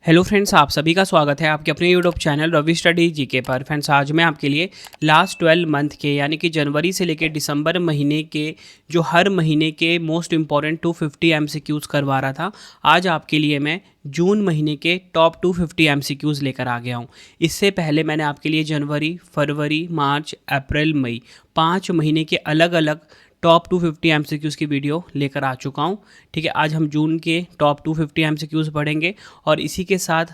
Hello friends, आप सभी का स्वागत है आपके अपने YouTube channel Ravi study GK पर। फ्रेंड्स, आज मैं आपके लिए लास्ट 12 मंथ के यानी कि जनवरी से लेकर दिसंबर महीने के जो हर महीने के मोस्ट इंपॉर्टेंट 250 एमसीक्यूज़ करवा रहा था। आज आपके लिए मैं जून महीने के टॉप 250 एमसीक्यूज़ लेकर आ गया हूँ। इससे पहले मैंने आपके लिए जनवरी, फरवरी, मार्च, अप्रैल, मई 5 महीने के अलग अलग टॉप 250 एमसीक्यूज़ की वीडियो लेकर आ चुका हूँ। ठीक है, आज हम जून के टॉप 250 एमसीक्यूज़ पढ़ेंगे और इसी के साथ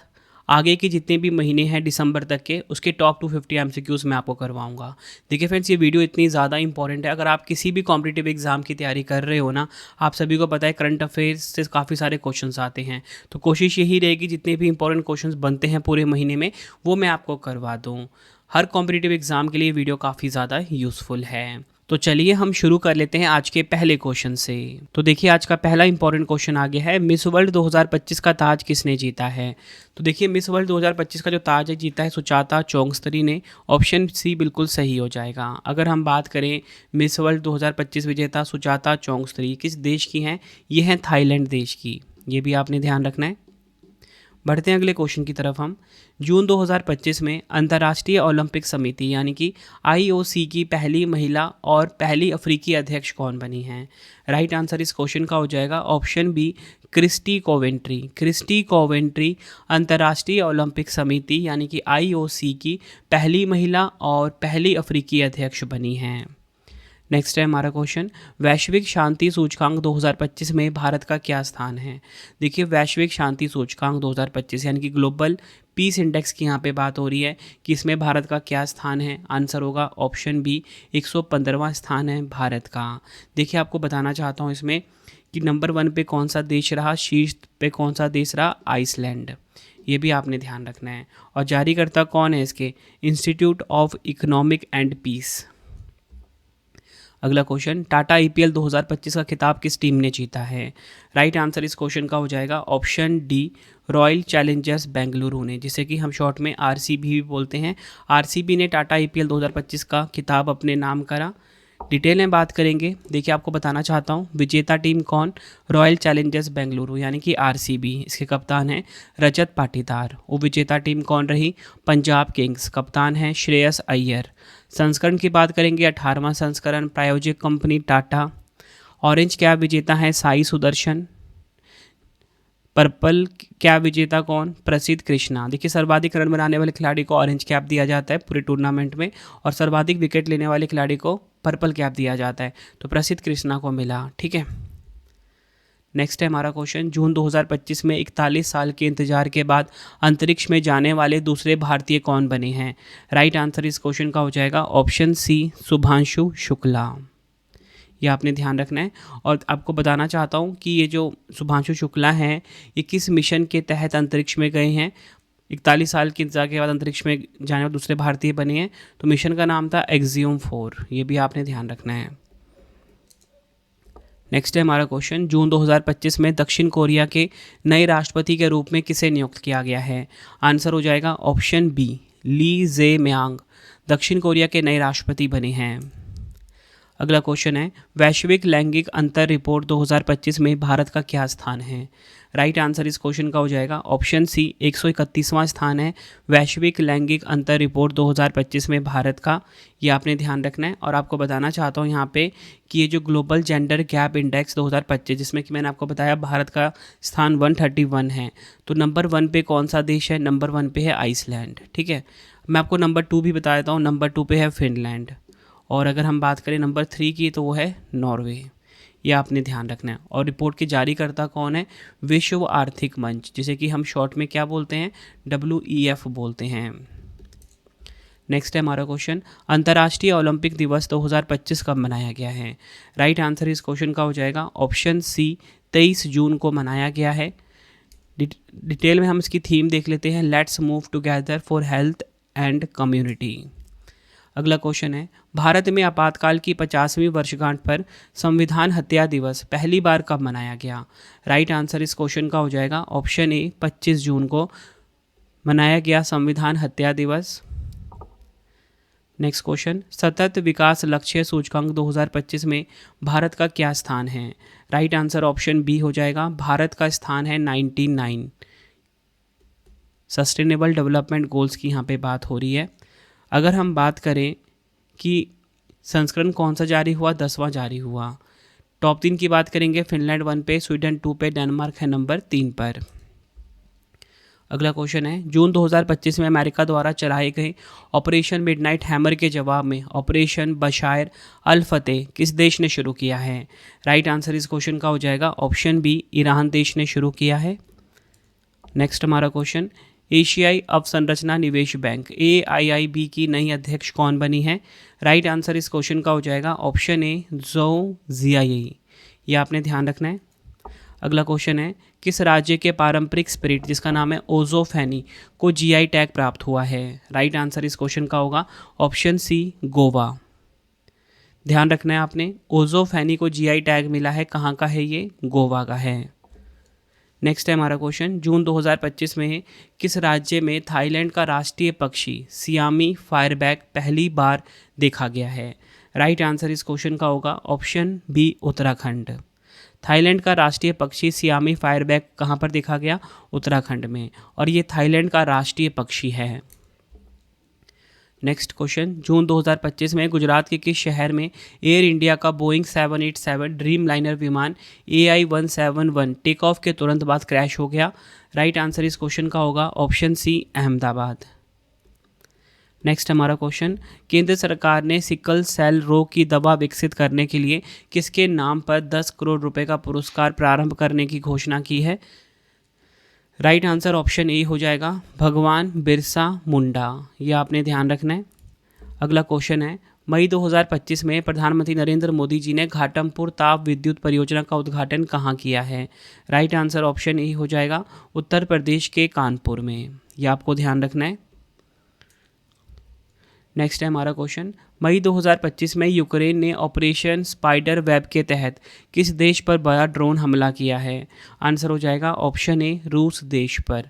आगे के जितने भी महीने हैं दिसंबर तक के उसके टॉप 250 एमसीक्यूज़ मैं आपको करवाऊंगा। देखिए फ्रेंड्स, ये वीडियो इतनी ज़्यादा इंपॉर्टेंट है। अगर आप किसी भी कॉम्पिटिटिव एग्जाम की तैयारी कर रहे हो ना, आप सभी को पता है करंट अफेयर्स से काफ़ी सारे क्वेश्चंस आते हैं। तो कोशिश यही रहेगी जितने भी इंपॉर्टेंट क्वेश्चंस बनते हैं पूरे महीने में वो मैं आपको करवा दूँ। हर कॉम्पिटिटिव एग्जाम के लिए वीडियो काफ़ी ज़्यादा यूज़फुल है। तो चलिए हम शुरू कर लेते हैं आज के पहले क्वेश्चन से। तो देखिए, आज का पहला इंपॉर्टेंट क्वेश्चन आ गया है, मिस वर्ल्ड 2025 का ताज किसने जीता है। तो देखिए, मिस वर्ल्ड 2025 का जो ताज है जीता है सुचाता चौंगस्तरी ने। ऑप्शन सी बिल्कुल सही हो जाएगा। अगर हम बात करें मिस वर्ल्ड 2025 विजेता सुचाता चौंगस्तरी किस देश की हैं, ये हैं थाईलैंड देश की। ये भी आपने ध्यान रखना है। बढ़ते हैं अगले क्वेश्चन की तरफ। हम जून 2025 में अंतर्राष्ट्रीय ओलंपिक समिति यानी कि आईओसी की पहली महिला और पहली अफ्रीकी अध्यक्ष कौन बनी हैं। राइट आंसर इस क्वेश्चन का हो जाएगा option B, Kirsty Coventry. Kirsty Coventry अंतर्राष्ट्रीय ओलंपिक समिति यानी कि आईओसी की पहली महिला और पहली अफ्रीकी अध्यक्ष बनी हैं। नेक्स्ट है हमारा क्वेश्चन, वैश्विक शांति सूचकांक 2025 में भारत का क्या स्थान है। देखिए, वैश्विक शांति सूचकांक 2025 यानी कि ग्लोबल पीस इंडेक्स की यहाँ पे बात हो रही है कि इसमें भारत का क्या स्थान है। आंसर होगा ऑप्शन बी, 115वां स्थान है भारत का। देखिए, आपको बताना चाहता हूँ इसमें कि नंबर 1 पे कौन सा देश रहा, शीर्ष पे कौन सा देश रहा, आइसलैंड। ये भी आपने ध्यान रखना है। और जारीकर्ता कौन है इसके, Institute of Economic and Peace. अगला क्वेश्चन, टाटा आईपीएल 2025 का खिताब किस टीम ने जीता है। राइट आंसर इस क्वेश्चन का हो जाएगा option D, royal Challengers Bengaluru ने, जिसे कि हम शॉर्ट में आरसीबी भी बोलते हैं। आरसीबी ने टाटा आईपीएल 2025 का खिताब अपने नाम करा। डिटेल में बात करेंगे। देखिए, आपको बताना चाहता हूँ विजेता टीम कौन, रॉयल चैलेंजर्स बेंगलुरु यानी कि आरसीबी। इसके कप्तान हैं रजत पाटीदार। उपविजेता टीम कौन रही, पंजाब किंग्स। कप्तान हैं श्रेयस अय्यर। संस्करण की बात करेंगे 18वां संस्करण, प्रायोजक कंपनी टाटा। ऑरेंज कैप विजेता है साई सुदर्शन। पर्पल कैप विजेता कौन, प्रसिद्ध कृष्णा। देखिए, सर्वाधिक रन बनाने वाले खिलाड़ी को ऑरेंज कैप दिया जाता है पूरे टूर्नामेंट में और सर्वाधिक विकेट लेने वाले खिलाड़ी को पर्पल कैप दिया जाता है। तो प्रसिद्ध कृष्णा को मिला। ठीक है, नेक्स्ट है हमारा क्वेश्चन, जून 2025 में 41 साल के इंतजार के बाद अंतरिक्ष में जाने वाले दूसरे भारतीय कौन बने हैं। राइट आंसर इस क्वेश्चन का हो जाएगा ऑप्शन सी, शुभांशु शुक्ला। ये आपने ध्यान रखना है। और आपको बताना चाहता हूँ कि ये जो शुभांशु शुक्ला हैं ये किस मिशन के तहत अंतरिक्ष में गए हैं। 41 साल के इंतजार के बाद अंतरिक्ष में जाने वाले दूसरे भारतीय बने हैं। तो मिशन का नाम था एक्सियम 4। ये भी आपने ध्यान रखना है। नेक्स्ट है हमारा क्वेश्चन, जून 2025 में दक्षिण कोरिया के नए राष्ट्रपति के रूप में किसे नियुक्त किया गया है। आंसर हो जाएगा ऑप्शन बी, ली जे म्यांग दक्षिण कोरिया के नए राष्ट्रपति बने हैं। अगला क्वेश्चन है, वैश्विक लैंगिक अंतर रिपोर्ट 2025 में भारत का क्या स्थान है। राइट आंसर इस क्वेश्चन का हो जाएगा ऑप्शन सी, 131वां स्थान है वैश्विक लैंगिक अंतर रिपोर्ट 2025 में भारत का। ये आपने ध्यान रखना है। और आपको बताना चाहता हूँ यहाँ पे कि ये जो ग्लोबल जेंडर गैप इंडेक्स 2025 जिसमें कि मैंने आपको बताया भारत का स्थान 131 है। तो नंबर 1 पे कौन सा देश है, नंबर 1 पे है आइसलैंड। ठीक है, मैं आपको नंबर 2 भी बता देता हूँ। नंबर 2 पे है फिनलैंड। और अगर हम बात करें नंबर 3 की तो वो है नॉर्वे। ये आपने ध्यान रखना है। और रिपोर्ट के जारीकर्ता कौन है, विश्व आर्थिक मंच, जिसे कि हम शॉर्ट में क्या बोलते हैं, WEF बोलते हैं। नेक्स्ट है हमारा क्वेश्चन, अंतर्राष्ट्रीय ओलंपिक दिवस 2025 कब मनाया गया है। राइट आंसर इस क्वेश्चन का हो जाएगा ऑप्शन सी, 23 जून को मनाया गया है। डिटेल में हम इसकी थीम देख लेते हैं, let's move together for health and community. अगला क्वेश्चन है, भारत में आपातकाल की 50वीं वर्षगांठ पर संविधान हत्या दिवस पहली बार कब मनाया गया। राइट आंसर इस क्वेश्चन का हो जाएगा ऑप्शन ए, 25 जून को मनाया गया संविधान हत्या दिवस। नेक्स्ट क्वेश्चन, सतत विकास लक्ष्य सूचकांक 2025 में भारत का क्या स्थान है। राइट आंसर ऑप्शन बी हो जाएगा, भारत का स्थान है 99। सस्टेनेबल डेवलपमेंट गोल्स की यहाँ पे बात हो रही है। अगर हम बात करें कि संस्करण कौन सा जारी हुआ, 10वां जारी हुआ। टॉप 3 की बात करेंगे, फिनलैंड 1 पे, स्वीडन 2 पे, डेनमार्क है नंबर 3 पर। अगला क्वेश्चन है, जून 2025 में अमेरिका द्वारा चलाए गए ऑपरेशन मिडनाइट हैमर के जवाब में ऑपरेशन बशायर अल फतेह किस देश ने शुरू किया है? राइट आंसर इस क्वेश्चन का हो जाएगा ऑप्शन बी, ईरान देश ने शुरू किया है। नेक्स्ट हमारा क्वेश्चन, एशियाई अवसंरचना निवेश बैंक AIIB की नई अध्यक्ष कौन बनी है? राइट आंसर इस क्वेश्चन का हो जाएगा ऑप्शन ए, ज़ोउ ज़ियाई। ये आपने ध्यान रखना है। अगला क्वेश्चन है, किस राज्य के पारंपरिक स्पिरिट जिसका नाम है ओज़ोफेनी को GI टैग प्राप्त हुआ है? राइट आंसर इस क्वेश्चन का होगा ऑप्शन सी, गोवा। ध्यान रखना है आपने, ओज़ोफेनी को GI टैग मिला है, कहाँ का है ये? गोवा का है। नेक्स्ट है हमारा क्वेश्चन, जून 2025 में किस राज्य में थाईलैंड का राष्ट्रीय पक्षी सियामी फायरबैक पहली बार देखा गया है? राइट आंसर इस क्वेश्चन का होगा ऑप्शन बी, उत्तराखंड। थाईलैंड का राष्ट्रीय पक्षी सियामी फायरबैक कहाँ पर देखा गया? उत्तराखंड में, और ये थाईलैंड का राष्ट्रीय पक्षी है। नेक्स्ट क्वेश्चन, जून 2025 में गुजरात के किस शहर में एयर इंडिया का बोइंग 787 ड्रीम लाइनर विमान AI-171 टेक ऑफ के तुरंत बाद क्रैश हो गया? राइट आंसर इस क्वेश्चन का होगा ऑप्शन सी, अहमदाबाद। नेक्स्ट हमारा क्वेश्चन, केंद्र सरकार ने सिकल सेल रोग की दवा विकसित करने के लिए किसके नाम पर 10 करोड़ रुपए का पुरस्कार प्रारंभ करने की घोषणा की है? राइट आंसर ऑप्शन ए हो जाएगा, भगवान बिरसा मुंडा। ये आपने ध्यान रखना है। अगला क्वेश्चन है, मई 2025 में प्रधानमंत्री नरेंद्र मोदी जी ने घाटमपुर ताप विद्युत परियोजना का उद्घाटन कहाँ किया है? राइट आंसर ऑप्शन ए हो जाएगा, उत्तर प्रदेश के कानपुर में। यह आपको ध्यान रखना है। नेक्स्ट है हमारा क्वेश्चन, मई 2025 में यूक्रेन ने ऑपरेशन स्पाइडर वेब के तहत किस देश पर बड़ा ड्रोन हमला किया है? आंसर हो जाएगा ऑप्शन ए, रूस देश पर।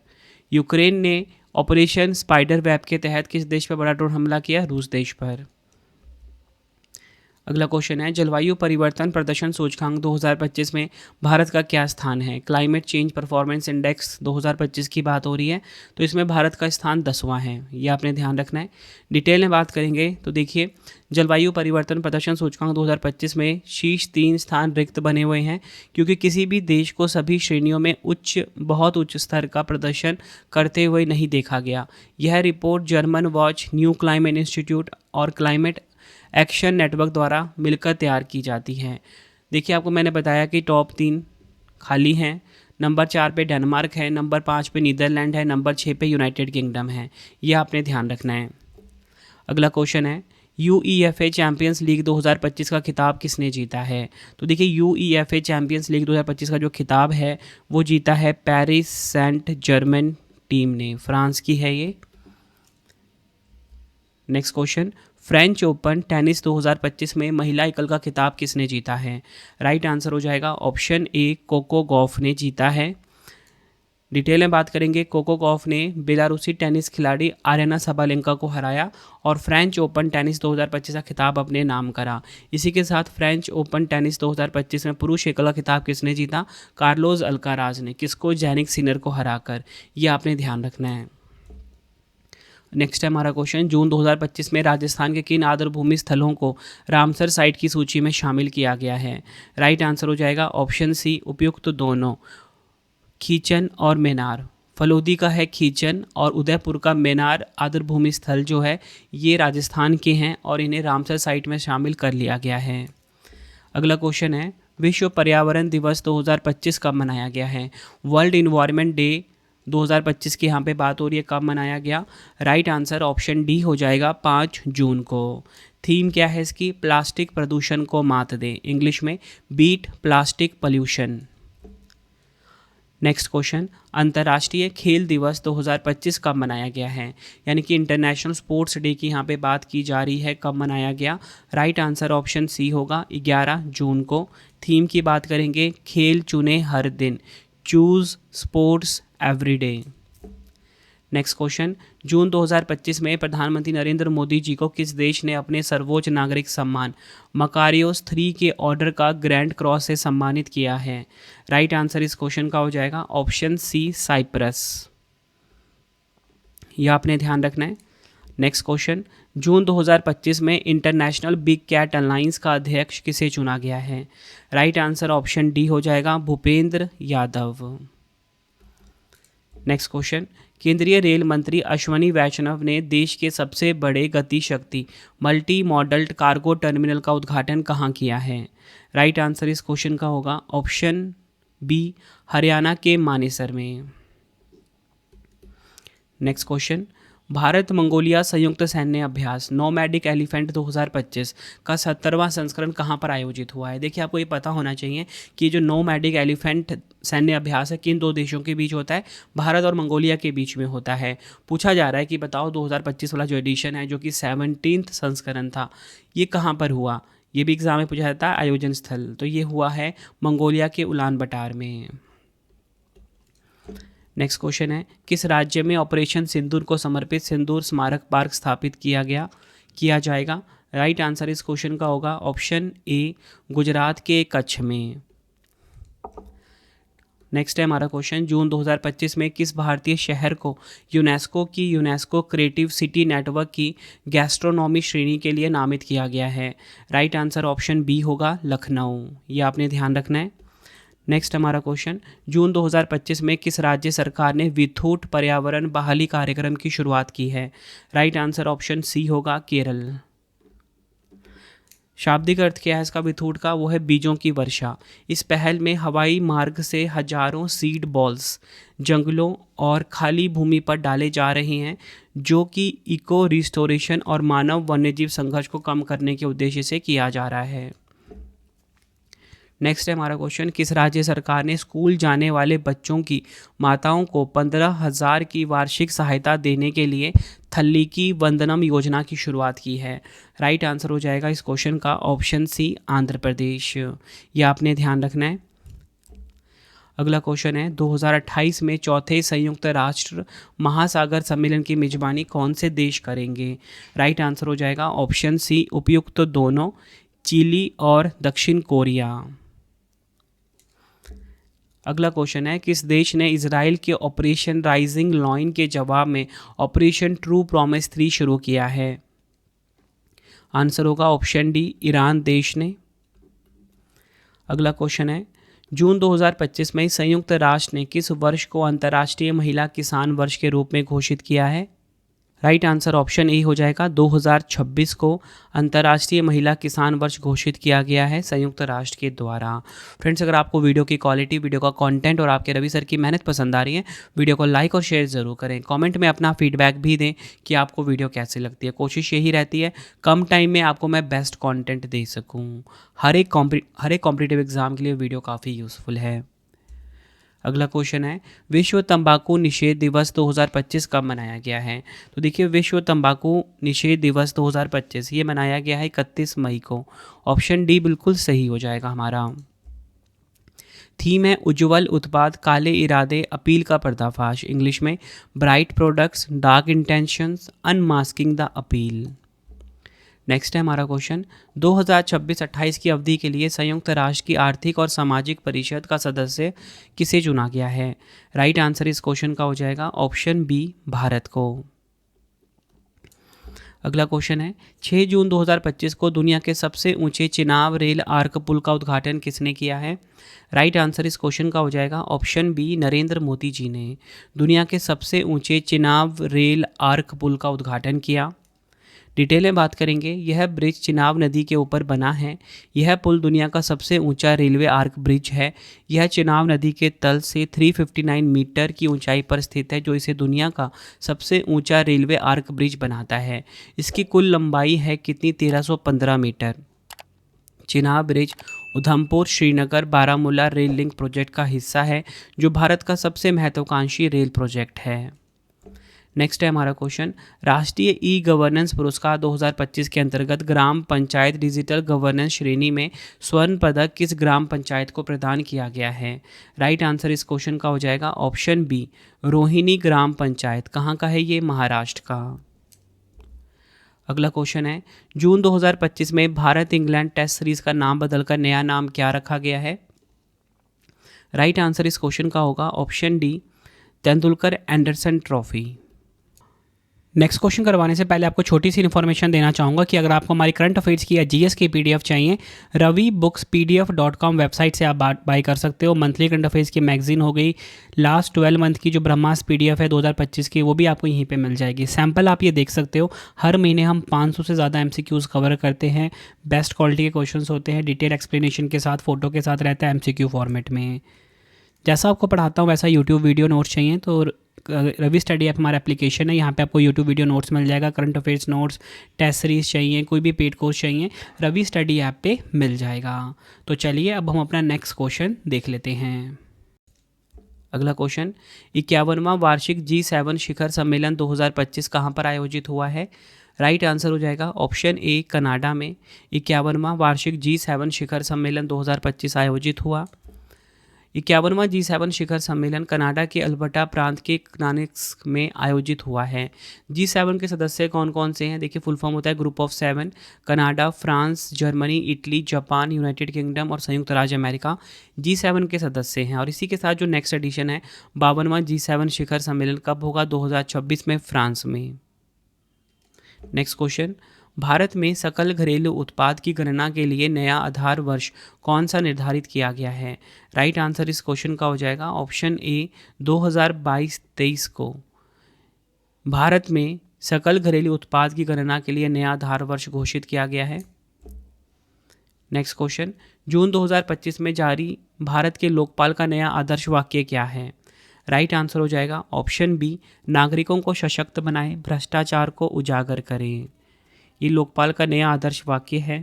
यूक्रेन ने ऑपरेशन स्पाइडर वेब के तहत किस देश पर बड़ा ड्रोन हमला किया? रूस देश पर। अगला क्वेश्चन है, जलवायु परिवर्तन प्रदर्शन सूचकांक 2025 में भारत का क्या स्थान है? क्लाइमेट चेंज परफॉर्मेंस इंडेक्स 2025 की बात हो रही है, तो इसमें भारत का स्थान 10वां है। ये आपने ध्यान रखना है। डिटेल में बात करेंगे तो देखिए, जलवायु परिवर्तन प्रदर्शन सूचकांक 2025 में शीर्ष 3 स्थान रिक्त बने हुए हैं, क्योंकि किसी भी देश को सभी श्रेणियों में बहुत उच्च स्तर का प्रदर्शन करते हुए नहीं देखा गया। यह report German watch, new climate institute और क्लाइमेट एक्शन नेटवर्क द्वारा मिलकर तैयार की जाती है। देखिए, आपको मैंने बताया कि टॉप 3 खाली हैं। नंबर 4 पे डेनमार्क है, नंबर 5 पे नीदरलैंड है, नंबर 6 पे यूनाइटेड किंगडम है। ये आपने ध्यान रखना है। अगला क्वेश्चन है, UEFA चैम्पियंस लीग 2025 का खिताब किसने जीता है? तो देखिए, UEFA चैम्पियंस लीग 2025 का जो खिताब है वो जीता है पेरिस सेंट जर्मन टीम ने, फ्रांस की है ये। Next question, French open tennis 2025 में महिला एकल का खिताब किसने जीता है? राइट आंसर हो जाएगा ऑप्शन ए, कोको गॉफ ने जीता है। डिटेल में बात करेंगे, कोको गॉफ ने बेलारूसी टेनिस खिलाड़ी आरेना साबालेंका को हराया और फ्रेंच ओपन टेनिस 2025 का खिताब अपने नाम करा। इसी के साथ फ्रेंच ओपन टेनिस 2025 में पुरुष एकल का खिताब किसने जीता? कार्लोस अल्काराज ने। किसको? जैनिक सिनर को हराकर। यह आपने ध्यान रखना है। नेक्स्ट है हमारा क्वेश्चन, जून 2025 में राजस्थान के किन आर्द्रभूमि स्थलों को रामसर साइट की सूची में शामिल किया गया है? राइट आंसर हो जाएगा ऑप्शन सी, उपयुक्त दोनों, खीचन और मेनार। फलोदी का है खीचन और उदयपुर का मेनार आर्द्रभूमि स्थल जो है ये राजस्थान के हैं और इन्हें रामसर साइट में शामिल कर लिया गया है। अगला क्वेश्चन है, विश्व पर्यावरण दिवस 2025 कब मनाया गया है? वर्ल्ड इन्वायरमेंट डे 2025 की यहाँ पे बात हो रही है, कब मनाया गया? राइट आंसर ऑप्शन डी हो जाएगा, 5 जून को। थीम क्या है इसकी? प्लास्टिक प्रदूषण को मात दे, इंग्लिश में beat plastic pollution. Next question, अंतर्राष्ट्रीय खेल दिवस 2025 कब मनाया गया है? यानी कि इंटरनेशनल स्पोर्ट्स डे की यहाँ पे बात की जा रही है, कब मनाया गया? राइट आंसर ऑप्शन सी होगा, 11 जून को। थीम की बात करेंगे, खेल चुने हर दिन, choose sports every day. Next question, June 2025 में प्रधानमंत्री नरेंद्र मोदी जी को किस देश ने अपने सर्वोच्च नागरिक सम्मान मकारियोस 3 के ऑर्डर का ग्रैंड क्रॉस से सम्मानित किया है? राइट आंसर इस क्वेश्चन का हो जाएगा ऑप्शन सी, साइप्रस। यह आपने ध्यान रखना है। नेक्स्ट क्वेश्चन, जून 2025 में इंटरनेशनल बिग कैट अलायंस का अध्यक्ष किसे चुना गया है? राइट आंसर ऑप्शन डी हो जाएगा भूपेंद्र यादव। नेक्स्ट क्वेश्चन, केंद्रीय रेल मंत्री अश्वनी वैष्णव ने देश के सबसे बड़े गति शक्ति मल्टी मॉडल कार्गो टर्मिनल का उद्घाटन कहाँ किया है? राइट आंसर इस क्वेश्चन का होगा ऑप्शन बी हरियाणा के मानेसर में। नेक्स्ट क्वेश्चन, भारत मंगोलिया संयुक्त सैन्य अभ्यास नोमैडिक एलिफेंट 2025 का 70वां संस्करण कहाँ पर आयोजित हुआ है? देखिए, आपको ये पता होना चाहिए कि जो नोमैडिक एलिफेंट सैन्य अभ्यास है किन दो देशों के बीच होता है? भारत और मंगोलिया के बीच में होता है। पूछा जा रहा है कि बताओ 2025 वाला जो एडिशन है, जो कि 17th संस्करण था, ये कहाँ पर हुआ? ये भी एग्जाम में पूछा जाता है आयोजन स्थल, तो ये हुआ है मंगोलिया के उलान बटार में। नेक्स्ट क्वेश्चन है, किस राज्य में ऑपरेशन सिंदूर को समर्पित सिंदूर स्मारक पार्क स्थापित किया जाएगा? राइट आंसर इस क्वेश्चन का होगा ऑप्शन ए गुजरात के कच्छ में। नेक्स्ट है हमारा क्वेश्चन, जून 2025 में किस भारतीय शहर को यूनेस्को क्रिएटिव सिटी नेटवर्क की गैस्ट्रोनॉमी श्रेणी के लिए नामित किया गया है? राइट आंसर ऑप्शन बी होगा लखनऊ। ये आपने ध्यान रखना है। नेक्स्ट हमारा क्वेश्चन, जून 2025 में किस राज्य सरकार ने विथूट पर्यावरण बहाली कार्यक्रम की शुरुआत की है? राइट आंसर ऑप्शन सी होगा केरल। शाब्दिक अर्थ क्या है इसका विथूट का? वो है बीजों की वर्षा। इस पहल में हवाई मार्ग से हजारों सीड बॉल्स जंगलों और खाली भूमि पर डाले जा रहे हैं, जो कि इको रिस्टोरेशन और मानव वन्यजीव संघर्ष को कम करने के उद्देश्य से किया जा रहा है। नेक्स्ट है हमारा क्वेश्चन, किस राज्य सरकार ने स्कूल जाने वाले बच्चों की माताओं को 15,000 की वार्षिक सहायता देने के लिए थल्लीकी वंदनम योजना की शुरुआत की है? राइट आंसर हो जाएगा इस क्वेश्चन का ऑप्शन सी आंध्र प्रदेश। ये आपने ध्यान रखना है। अगला क्वेश्चन है, 2028 में चौथे संयुक्त राष्ट्र महासागर सम्मेलन की मेजबानी कौन से देश करेंगे? राइट आंसर हो जाएगा ऑप्शन सी उपयुक्त दोनों, चिली और दक्षिण कोरिया। अगला क्वेश्चन है, किस देश ने इजराइल के ऑपरेशन राइजिंग लॉइन के जवाब में ऑपरेशन ट्रू प्रॉमिस 3 शुरू किया है? आंसर होगा ऑप्शन डी ईरान देश ने। अगला क्वेश्चन है, जून 2025 में संयुक्त राष्ट्र ने किस वर्ष को अंतर्राष्ट्रीय महिला किसान वर्ष के रूप में घोषित किया है? राइट आंसर ऑप्शन ए हो जाएगा 2026 को अंतर्राष्ट्रीय महिला किसान वर्ष घोषित किया गया है संयुक्त राष्ट्र के द्वारा। फ्रेंड्स, अगर आपको वीडियो की क्वालिटी, वीडियो का कंटेंट और आपके रवि सर की मेहनत पसंद आ रही है, वीडियो को लाइक और शेयर ज़रूर करें। कमेंट में अपना फीडबैक भी दें कि आपको वीडियो कैसी लगती है। कोशिश यही रहती है कम टाइम में आपको मैं बेस्ट कॉन्टेंट दे सकूँ। हर एक कॉम्पिटिटिव एग्जाम के लिए वीडियो काफ़ी यूज़फुल है। अगला क्वेश्चन है, विश्व तंबाकू निषेध दिवस 2025 कब मनाया गया है? तो देखिए, विश्व तंबाकू निषेध दिवस 2025 ये मनाया गया है 31 मई को। ऑप्शन डी बिल्कुल सही हो जाएगा हमारा। थीम है उज्ज्वल उत्पाद, काले इरादे, अपील का पर्दाफाश। इंग्लिश में bright products, dark intentions, unmasking the appeal. Next है हमारा क्वेश्चन, 2026-28 की अवधि के लिए संयुक्त राष्ट्र की आर्थिक और सामाजिक परिषद का सदस्य किसे चुना गया है? राइट आंसर इस क्वेश्चन का हो जाएगा ऑप्शन बी भारत को। अगला क्वेश्चन है, 6 जून 2025 को दुनिया के सबसे ऊंचे चिनाब रेल आर्क पुल का उद्घाटन किसने किया है? राइट आंसर इस क्वेश्चन का हो जाएगा ऑप्शन बी नरेंद्र मोदी जी ने दुनिया के सबसे ऊंचे चिनाब रेल आर्क पुल का उद्घाटन किया। डिटेल में बात करेंगे, यह ब्रिज चिनाब नदी के ऊपर बना है। यह पुल दुनिया का सबसे ऊंचा रेलवे आर्क ब्रिज है। यह चिनाब नदी के तल से 359 मीटर की ऊंचाई पर स्थित है, जो इसे दुनिया का सबसे ऊंचा रेलवे आर्क ब्रिज बनाता है। इसकी कुल लंबाई है कितनी? 1315 metre. Chenab bridge Udhampur Srinagar Baramulla rail link project का हिस्सा है, जो भारत का सबसे महत्वाकांक्षी रेल प्रोजेक्ट है। नेक्स्ट है हमारा क्वेश्चन, राष्ट्रीय ई गवर्नेंस पुरस्कार 2025 के अंतर्गत ग्राम पंचायत डिजिटल गवर्नेंस श्रेणी में स्वर्ण पदक किस ग्राम पंचायत को प्रदान किया गया है? राइट आंसर इस क्वेश्चन का हो जाएगा ऑप्शन बी रोहिणी ग्राम पंचायत। कहाँ का है ये? महाराष्ट्र का। अगला क्वेश्चन है, जून 2025 में भारत इंग्लैंड टेस्ट सीरीज का नाम बदलकर नया नाम क्या रखा गया है? राइट आंसर इस क्वेश्चन का होगा option D Tendulkar Anderson trophy. Next question करवाने से पहले आपको छोटी सी इन्फॉर्मेशन देना चाहूँगा कि अगर आपको हमारी करंट अफेयर्स की या जीएस की पीडीएफ चाहिए, ravibooks.pdf.com वेबसाइट से आप बाय कर सकते हो। मंथली करंट अफेयर्स की मैगजीन हो गई, लास्ट 12 मंथ की जो ब्रह्मास पीडीएफ है 2025 की, वो भी आपको यहीं पे मिल जाएगी। सैम्पल आप ये देख सकते हो, हर महीने हम 500 से ज़्यादा एमसीक्यूज़ कवर करते हैं। बेस्ट क्वालिटी के क्वेश्चन होते हैं, डिटेल एक्सप्लेनेशन के साथ, फोटो के साथ रहता है, एमसीक्यू फॉर्मेट में। जैसा आपको पढ़ाता हूँ वैसा यूट्यूब वीडियो नोट्स चाहिए तो रवि स्टडी ऐप हमारा एप्लीकेशन है, यहाँ पे आपको यूट्यूब वीडियो नोट्स मिल जाएगा। Current affairs notes, test series चाहिए, कोई भी पेड कोर्स चाहिए, रवि स्टडी ऐप पे मिल जाएगा। तो चलिए अब हम अपना नेक्स्ट क्वेश्चन देख लेते हैं। अगला क्वेश्चन, 51वां वार्षिक G7 शिखर सम्मेलन 2025 कहाँ पर आयोजित हुआ है? राइट आंसर हो जाएगा ऑप्शन ए कनाडा में 51वां वार्षिक G7 शिखर सम्मेलन 2025 आयोजित हुआ। 51वां G7 शिखर सम्मेलन कनाडा के अल्बर्टा प्रांत के क्नानिक्स में आयोजित हुआ है। G7 के सदस्य कौन कौन से हैं? देखिए फुल फॉर्म होता है group of 7। Canada, France, Germany, Italy, Japan, United kingdom और संयुक्त राज्य अमेरिका G7 के सदस्य हैं। और इसी के साथ जो नेक्स्ट एडिशन है 52वां G7 शिखर सम्मेलन कब होगा? 2026 में फ्रांस में। नेक्स्ट क्वेश्चन, भारत में सकल घरेलू उत्पाद की गणना के लिए नया आधार वर्ष कौन सा निर्धारित किया गया है? राइट आंसर इस क्वेश्चन का हो जाएगा ऑप्शन ए 2022-23 को भारत में सकल घरेलू उत्पाद की गणना के लिए नया आधार वर्ष घोषित किया गया है। नेक्स्ट क्वेश्चन, जून 2025 में जारी भारत के लोकपाल का नया आदर्श वाक्य क्या है? राइट आंसर हो जाएगा ऑप्शन बी नागरिकों को सशक्त बनाएं, भ्रष्टाचार को उजागर करें। ये लोकपाल का नया आदर्श वाक्य है।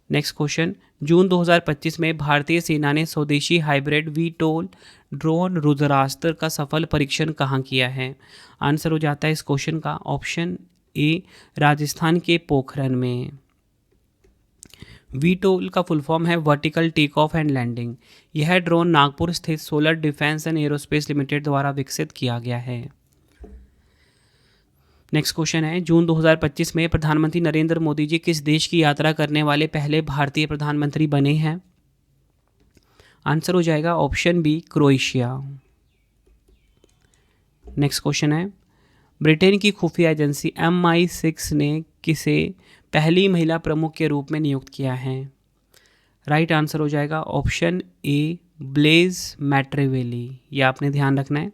नेक्स्ट क्वेश्चन, जून 2025 में भारतीय सेना ने स्वदेशी हाइब्रिड वीटोल ड्रोन रुद्रास्त्र का सफल परीक्षण कहाँ किया है? आंसर हो जाता है इस क्वेश्चन का ऑप्शन ए राजस्थान के पोखरण में। वीटोल का फुल फॉर्म है vertical take off and landing. यह ड्रोन नागपुर स्थित Solar Defence and Aerospace Limited द्वारा विकसित किया गया है। नेक्स्ट क्वेश्चन है, जून 2025 में प्रधानमंत्री नरेंद्र मोदी जी किस देश की यात्रा करने वाले पहले भारतीय प्रधानमंत्री बने हैं? आंसर हो जाएगा option B Croatia. Next question है, ब्रिटेन की खुफिया एजेंसी MI6 ने किसे पहली महिला प्रमुख के रूप में नियुक्त किया है? राइट आंसर हो जाएगा ऑप्शन ए ब्लेज मैट्रेवेली। यह आपने ध्यान रखना है।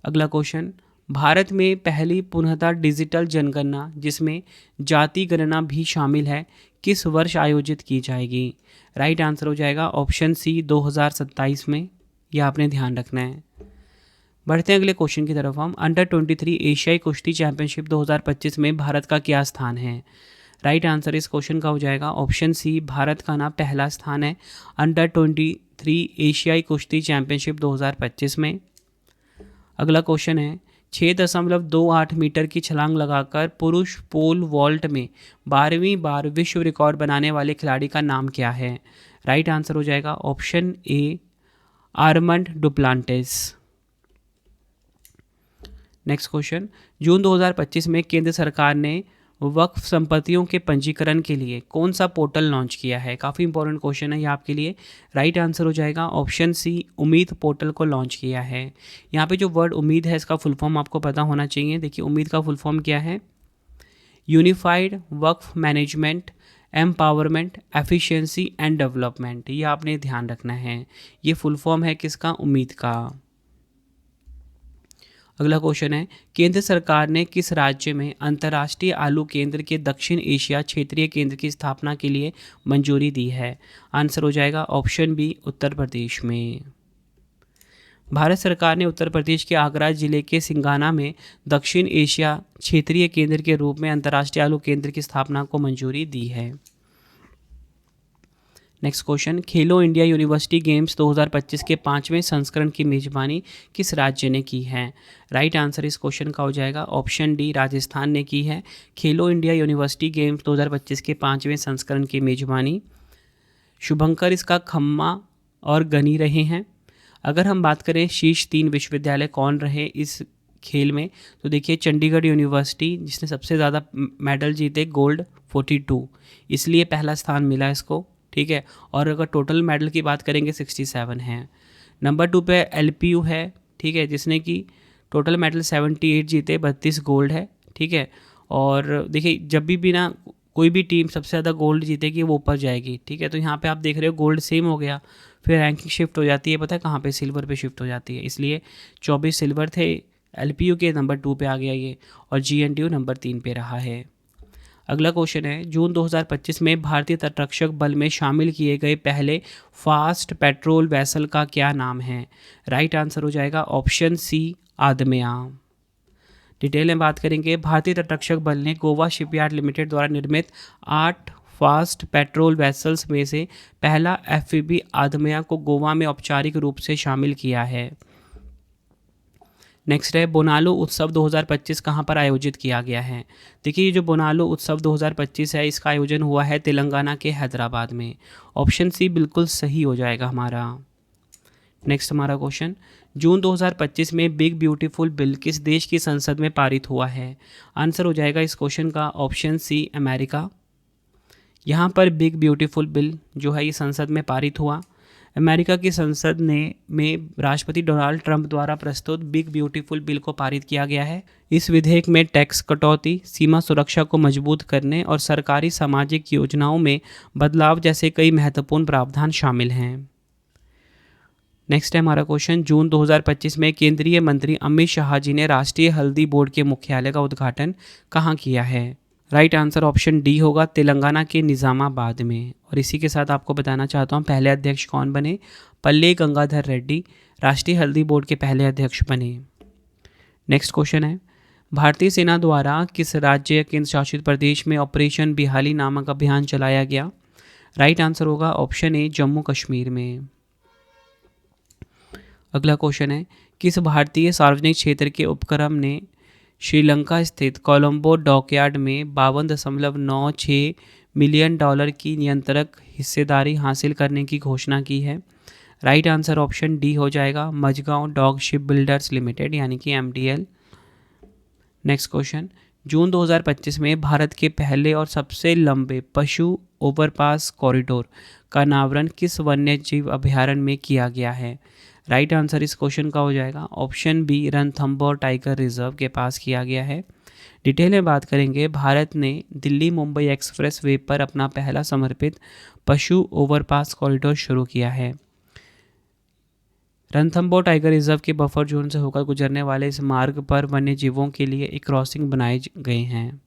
अगला क्वेश्चन, भारत में पहली पुनः डिजिटल जनगणना जिसमें जाति गणना भी शामिल है किस वर्ष आयोजित की जाएगी? राइट आंसर हो जाएगा ऑप्शन सी 2027 में। यह आपने ध्यान रखना है। बढ़ते हैं अगले क्वेश्चन की तरफ हम। अंडर 23 एशियाई कुश्ती चैंपियनशिप 2025 में भारत का क्या स्थान है? राइट आंसर इस क्वेश्चन का हो जाएगा ऑप्शन सी भारत का ना पहला स्थान है अंडर 23 एशियाई कुश्ती चैंपियनशिप 2025 में। अगला क्वेश्चन है, 6.28 मीटर की छलांग लगाकर पुरुष पोल वॉल्ट में 12वीं बार विश्व रिकॉर्ड बनाने वाले खिलाड़ी का नाम क्या है? राइट आंसर हो जाएगा option A Armand Duplantis. Next question, June 2025 में केंद्र सरकार ने वक्फ संपत्तियों के पंजीकरण के लिए कौन सा पोर्टल लॉन्च किया है? काफ़ी इंपॉर्टेंट क्वेश्चन है ये आपके लिए। राइट आंसर हो जाएगा ऑप्शन सी उम्मीद पोर्टल को लॉन्च किया है। यहाँ पे जो वर्ड उम्मीद है इसका फुल फॉर्म आपको पता होना चाहिए। देखिए उम्मीद का फुल फॉर्म क्या है? Unified Waqf management, empowerment, efficiency and development. ये आपने ध्यान रखना है। ये फुल फॉर्म है किसका? उम्मीद का। अगला क्वेश्चन है, केंद्र सरकार ने किस राज्य में अंतर्राष्ट्रीय आलू केंद्र के दक्षिण एशिया क्षेत्रीय केंद्र की स्थापना के लिए मंजूरी दी है? आंसर हो जाएगा ऑप्शन बी उत्तर प्रदेश में। भारत सरकार ने उत्तर प्रदेश के आगरा जिले के सिंगाना में दक्षिण एशिया क्षेत्रीय केंद्र के रूप में अंतर्राष्ट्रीय आलू केंद्र की स्थापना को मंजूरी दी है। नेक्स्ट क्वेश्चन, खेलो इंडिया यूनिवर्सिटी गेम्स 2025 के 5वें संस्करण की मेजबानी किस राज्य ने की है? राइट आंसर इस क्वेश्चन का हो जाएगा ऑप्शन डी राजस्थान ने की है। खेलो इंडिया यूनिवर्सिटी गेम्स 2025 के 5वें संस्करण की मेजबानी शुभंकर इसका खम्मा और गनी रहे हैं। अगर हम बात करें शीर्ष 3 विश्वविद्यालय कौन रहे इस खेल में, तो देखिए चंडीगढ़ यूनिवर्सिटी जिसने सबसे ज़्यादा मेडल जीते गोल्ड 42, इसलिए पहला स्थान मिला इसको। ठीक है, और अगर टोटल मेडल की बात करेंगे 67 हैं। नंबर 2 पे LPU है, ठीक है, जिसने कि टोटल मेडल 78 जीते, 32 गोल्ड है, ठीक है। और देखिए जब भी ना कोई भी टीम सबसे ज़्यादा गोल्ड जीतेगी वो ऊपर जाएगी, ठीक है। तो यहाँ पे आप देख रहे हो गोल्ड सेम हो गया, फिर रैंकिंग शिफ्ट हो जाती है, पता है कहाँ पे, सिल्वर पे शिफ्ट हो जाती है। इसलिए 24 सिल्वर थे, LPU के नंबर 2 पे आ गया ये, और GNTU नंबर 3 पे रहा है। अगला क्वेश्चन है, जून 2025 में भारतीय तटरक्षक बल में शामिल किए गए पहले फास्ट पेट्रोल वैसल का क्या नाम है? राइट आंसर हो जाएगा ऑप्शन सी, आदमया। डिटेल में बात करेंगे, भारतीय तटरक्षक बल ने गोवा शिपयार्ड लिमिटेड द्वारा निर्मित 8 फास्ट पेट्रोल वेसल्स में से पहला FPV आदमया को गोवा में औपचारिक रूप से शामिल किया है। नेक्स्ट है, बोनालू उत्सव 2025 कहाँ पर आयोजित किया गया है? देखिए ये जो बोनालू उत्सव 2025 है, इसका आयोजन हुआ है तेलंगाना के हैदराबाद में। ऑप्शन सी बिल्कुल सही हो जाएगा हमारा। नेक्स्ट हमारा क्वेश्चन, जून 2025 में बिग ब्यूटीफुल बिल किस देश की संसद में पारित हुआ है? आंसर हो जाएगा इस क्वेश्चन का ऑप्शन सी, अमेरिका। यहाँ पर बिग ब्यूटीफुल बिल जो है ये संसद में पारित हुआ। अमेरिका की संसद में राष्ट्रपति डोनाल्ड ट्रंप द्वारा प्रस्तुत बिग ब्यूटीफुल बिल को पारित किया गया है। इस विधेयक में टैक्स कटौती, सीमा सुरक्षा को मजबूत करने और सरकारी सामाजिक योजनाओं में बदलाव जैसे कई महत्वपूर्ण प्रावधान शामिल हैं। नेक्स्ट है हमारा क्वेश्चन, जून 2025 में केंद्रीय मंत्री अमित शाह जी ने राष्ट्रीय हल्दी बोर्ड के मुख्यालय का उद्घाटन कहाँ किया है? राइट आंसर ऑप्शन डी होगा, तेलंगाना के निज़ामाबाद में। और इसी के साथ आपको बताना चाहता हूँ पहले अध्यक्ष कौन बने, पल्ले गंगाधर रेड्डी राष्ट्रीय हल्दी बोर्ड के पहले अध्यक्ष बने। नेक्स्ट क्वेश्चन है, भारतीय सेना द्वारा किस राज्य केंद्र शासित प्रदेश में ऑपरेशन बिहाली नामक अभियान चलाया गया? राइट आंसर होगा ऑप्शन ए, जम्मू कश्मीर में। अगला क्वेश्चन है, किस भारतीय सार्वजनिक क्षेत्र के उपक्रम ने श्रीलंका स्थित कोलंबो डॉकयार्ड में 52.96 मिलियन डॉलर की नियंत्रक हिस्सेदारी हासिल करने की घोषणा की है? राइट आंसर ऑप्शन डी हो जाएगा, Mazagon Dock Shipbuilders Limited यानी कि MDL। नेक्स्ट क्वेश्चन, जून 2025 में भारत के पहले और सबसे लंबे पशु ओवरपास कॉरिडोर का अनावरण किस वन्य जीव अभयारण्य में किया गया है? राइट आंसर इस क्वेश्चन का हो जाएगा option B, Ranthambore tiger reserve के पास किया गया है। डिटेल में बात करेंगे, भारत ने दिल्ली मुंबई एक्सप्रेस वे पर अपना पहला समर्पित पशु ओवरपास कॉरिडोर शुरू किया है। रणथंभौर टाइगर रिजर्व के बफर जोन से होकर गुजरने वाले इस मार्ग पर वन्य जीवों के लिए एक क्रॉसिंग बनाए गए हैं।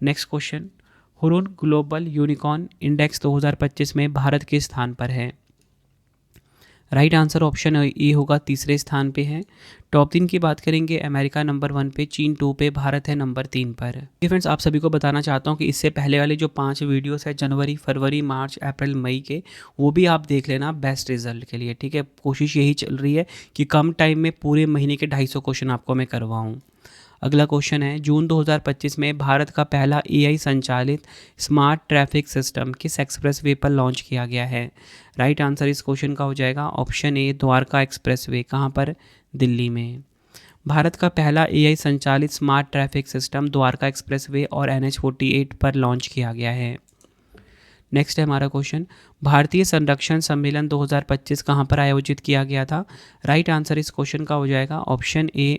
Next question, Hurun global unicorn index 2025 में भारत के स्थान पर है? राइट आंसर ऑप्शन ए होगा, तीसरे स्थान पे है। टॉप 3 की बात करेंगे, अमेरिका नंबर 1 पे, चीन 2 पे, भारत है नंबर 3 पर। फ्रेंड्स आप सभी को बताना चाहता हूँ कि इससे पहले वाले जो 5 वीडियोस है जनवरी, फरवरी, मार्च, अप्रैल, मई के, वो भी आप देख लेना बेस्ट रिजल्ट के लिए, ठीक है। कोशिश यही चल रही है कि कम टाइम में पूरे महीने के 250 क्वेश्चन आपको मैं करवाऊँ। अगला क्वेश्चन है, जून 2025 में भारत का पहला AI संचालित स्मार्ट ट्रैफिक सिस्टम किस एक्सप्रेसवे पर लॉन्च किया गया है? राइट आंसर इस क्वेश्चन का हो जाएगा ऑप्शन ए, द्वारका एक्सप्रेसवे। कहाँ पर? दिल्ली में। भारत का पहला AI संचालित smart traffic system Dwarka expressway और NH48 पर लॉन्च किया गया है। नेक्स्ट है हमारा क्वेश्चन, भारतीय संरक्षण सम्मेलन 2025 कहाँ पर आयोजित किया गया था? राइट आंसर इस क्वेश्चन का हो जाएगा ऑप्शन ए,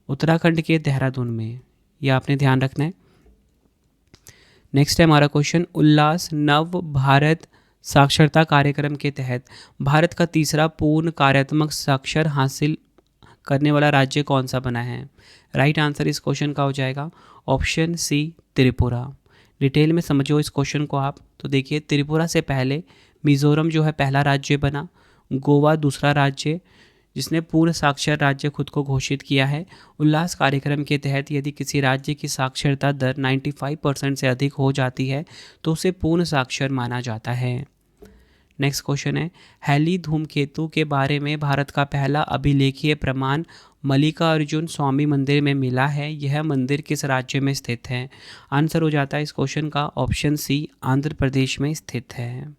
उत्तराखंड के देहरादून में। यह आपने ध्यान रखना है। नेक्स्ट है हमारा क्वेश्चन, उल्लास नव भारत साक्षरता कार्यक्रम के तहत भारत का तीसरा पूर्ण कार्यात्मक साक्षर हासिल करने वाला राज्य कौन सा बना है? राइट आंसर इस क्वेश्चन का हो जाएगा ऑप्शन सी, त्रिपुरा। डिटेल में समझो इस क्वेश्चन को आप, तो देखिए त्रिपुरा से पहले मिजोरम जो है पहला राज्य बना, गोवा दूसरा राज्य जिसने पूर्ण साक्षर राज्य खुद को घोषित किया है। उल्लास कार्यक्रम के तहत यदि किसी राज्य की साक्षरता दर 95% से अधिक हो जाती है तो उसे पूर्ण साक्षर माना जाता है। नेक्स्ट क्वेश्चन है, हैली धूमकेतु के बारे में भारत का पहला अभिलेखीय प्रमाण मल्लिकार्जुन स्वामी मंदिर में मिला है। यह मंदिर किस राज्य में स्थित है? आंसर हो जाता है इस क्वेश्चन का ऑप्शन सी, आंध्र प्रदेश में स्थित है।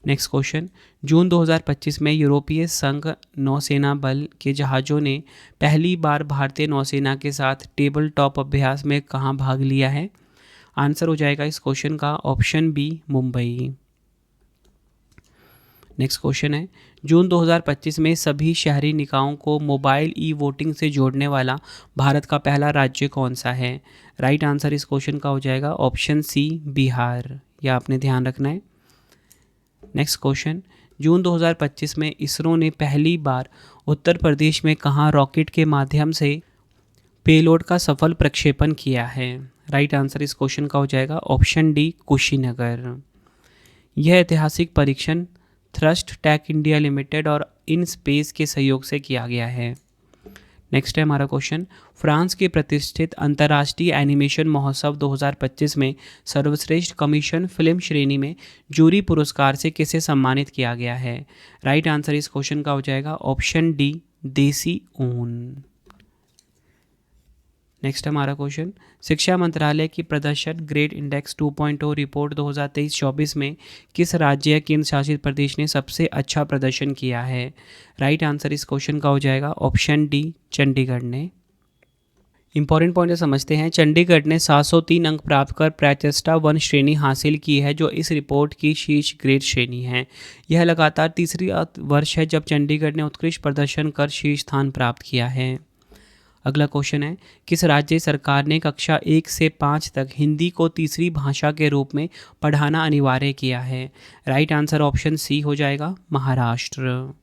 नेक्स्ट क्वेश्चन, जून 2025 में यूरोपीय संघ नौसेना बल के जहाज़ों ने पहली बार भारतीय नौसेना के साथ टेबल टॉप अभ्यास में कहाँ भाग लिया है? आंसर हो जाएगा इस क्वेश्चन का option B, Mumbai. Next question है, जून 2025 में सभी शहरी निकायों को मोबाइल ई वोटिंग से जोड़ने वाला भारत का पहला राज्य कौन सा है? राइट आंसर इस क्वेश्चन का हो जाएगा ऑप्शन सी, बिहार। यह आपने ध्यान रखना है। नेक्स्ट क्वेश्चन, जून 2025 में इसरो ने पहली बार उत्तर प्रदेश में कहाँ रॉकेट के माध्यम से पेलोड का सफल प्रक्षेपण किया है? राइट आंसर इस क्वेश्चन का हो जाएगा ऑप्शन डी, कुशीनगर। यह ऐतिहासिक परीक्षण थ्रस्ट टेक इंडिया लिमिटेड और इन स्पेस के सहयोग से किया गया है। नेक्स्ट है हमारा क्वेश्चन, फ्रांस के प्रतिष्ठित अंतर्राष्ट्रीय एनिमेशन महोत्सव 2025 में सर्वश्रेष्ठ कमीशन फिल्म श्रेणी में जूरी पुरस्कार से किसे सम्मानित किया गया है? राइट आंसर इस क्वेश्चन का हो जाएगा ऑप्शन डी, देसी ऊन। नेक्स्ट हमारा क्वेश्चन, शिक्षा मंत्रालय की प्रदर्शन ग्रेड इंडेक्स 2.0 रिपोर्ट 2023-24 में किस राज्य या केंद्र शासित प्रदेश ने सबसे अच्छा प्रदर्शन किया है? राइट आंसर इस क्वेश्चन का हो जाएगा ऑप्शन डी, चंडीगढ़ ने। इंपॉर्टेंट पॉइंट समझते हैं। चंडीगढ़ ने 703 अंक प्राप्त कर प्रतिष्ठा 1 श्रेणी हासिल की है, जो इस रिपोर्ट की शीर्ष ग्रेड श्रेणी है। यह लगातार तीसरी वर्ष है जब चंडीगढ़ ने उत्कृष्ट प्रदर्शन कर शीर्ष स्थान प्राप्त किया है। अगला क्वेश्चन है, किस राज्य सरकार ने कक्षा 1 से 5 तक हिंदी को तीसरी भाषा के रूप में पढ़ाना अनिवार्य किया है? राइट आंसर ऑप्शन सी हो जाएगा, महाराष्ट्र।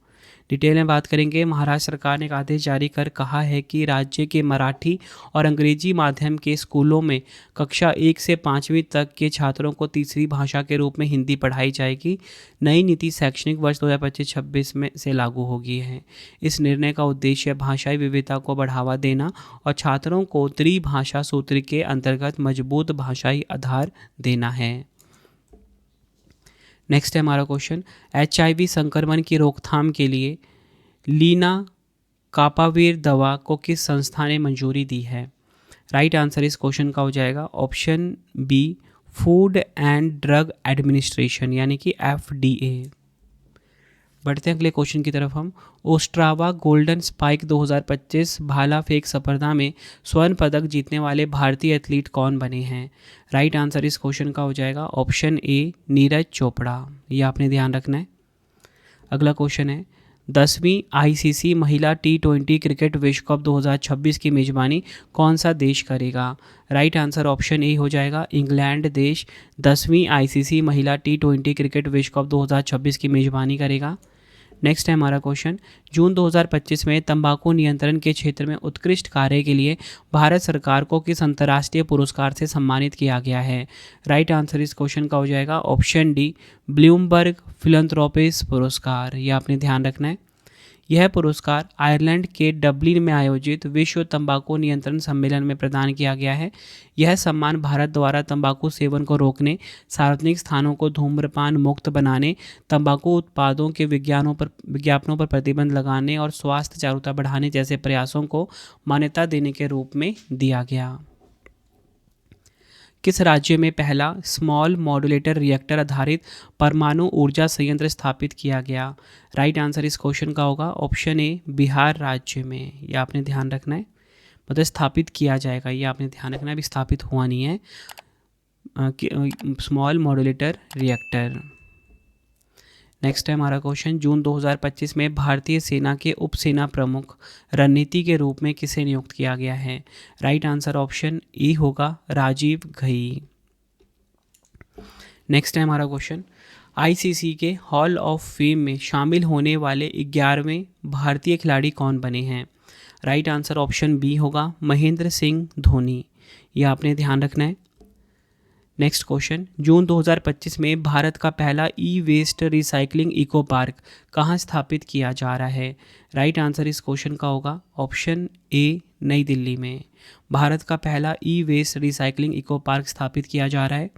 डिटेल में बात करेंगे। महाराष्ट्र सरकार ने एक आदेश जारी कर कहा है कि राज्य के मराठी और अंग्रेजी माध्यम के स्कूलों में कक्षा 1 से 5वीं तक के छात्रों को तीसरी भाषा के रूप में हिंदी पढ़ाई जाएगी। नई नीति शैक्षणिक वर्ष 2025-26 में से लागू होगी है। इस निर्णय का उद्देश्य भाषाई विविधता को बढ़ावा देना और छात्रों को त्रिभाषा सूत्र के अंतर्गत मजबूत भाषाई आधार देना है। नेक्स्ट है हमारा क्वेश्चन, HIV संक्रमण की रोकथाम के लिए लीना कापावीर दवा को किस संस्था ने मंजूरी दी है? राइट आंसर इस क्वेश्चन का हो जाएगा option B, Food and Drug Administration यानी कि FDA। बढ़ते हैं अगले क्वेश्चन की तरफ हम। ओस्ट्रावा गोल्डन स्पाइक 2025 भाला फेंक स्पर्धा में स्वर्ण पदक जीतने वाले भारतीय एथलीट कौन बने हैं? राइट आंसर इस क्वेश्चन का हो जाएगा ऑप्शन ए, नीरज चोपड़ा। यह आपने ध्यान रखना है। अगला क्वेश्चन है, 10वीं ICC महिला T20 क्रिकेट विश्व कप 2026 की मेजबानी कौन सा देश करेगा? राइट आंसर ऑप्शन ए हो जाएगा, इंग्लैंड देश 10वीं ICC महिला T20 क्रिकेट विश्व कप 2026 की मेजबानी करेगा। नेक्स्ट है हमारा क्वेश्चन, जून 2025 में तंबाकू नियंत्रण के क्षेत्र में उत्कृष्ट कार्य के लिए भारत सरकार को किस अंतर्राष्ट्रीय पुरस्कार से सम्मानित किया गया है? राइट आंसर इस क्वेश्चन का हो जाएगा ऑप्शन डी, ब्लूमबर्ग फिलैंथ्रोपिस्ट पुरस्कार। यह आपने ध्यान रखना है। यह पुरस्कार आयरलैंड के डबलिन में आयोजित विश्व तंबाकू नियंत्रण सम्मेलन में प्रदान किया गया है। यह सम्मान भारत द्वारा तंबाकू सेवन को रोकने, सार्वजनिक स्थानों को धूम्रपान मुक्त बनाने, तंबाकू उत्पादों के विज्ञापनों पर प्रतिबंध लगाने और स्वास्थ्य जागरूकता बढ़ाने जैसे प्रयासों को मान्यता देने के रूप में दिया गया। किस राज्य में पहला स्मॉल मॉड्यूलेटर रिएक्टर आधारित परमाणु ऊर्जा संयंत्र स्थापित किया गया? राइट आंसर इस क्वेश्चन का होगा ऑप्शन ए, बिहार राज्य में। यह आपने ध्यान रखना है, मतलब स्थापित किया जाएगा, ये आपने ध्यान रखना है, अभी स्थापित हुआ नहीं है स्मॉल मॉड्यूलेटर रिएक्टर। नेक्स्ट है हमारा क्वेश्चन, जून 2025 में भारतीय सेना के उप सेना प्रमुख रणनीति के रूप में किसे नियुक्त किया गया है? राइट आंसर ऑप्शन ई होगा, राजीव घई। नेक्स्ट है हमारा क्वेश्चन, ICC के हॉल ऑफ फेम में शामिल होने वाले 11वें भारतीय खिलाड़ी कौन बने हैं? राइट आंसर ऑप्शन बी होगा, महेंद्र सिंह धोनी। यह आपने ध्यान रखना है। नेक्स्ट क्वेश्चन, जून 2025 में भारत का पहला ई-वेस्ट रिसाइकलिंग इको पार्क कहाँ स्थापित किया जा रहा है? राइट आंसर इस क्वेश्चन का होगा ऑप्शन ए, नई दिल्ली में। भारत का पहला ई-वेस्ट रिसाइकलिंग इको पार्क स्थापित किया जा रहा है।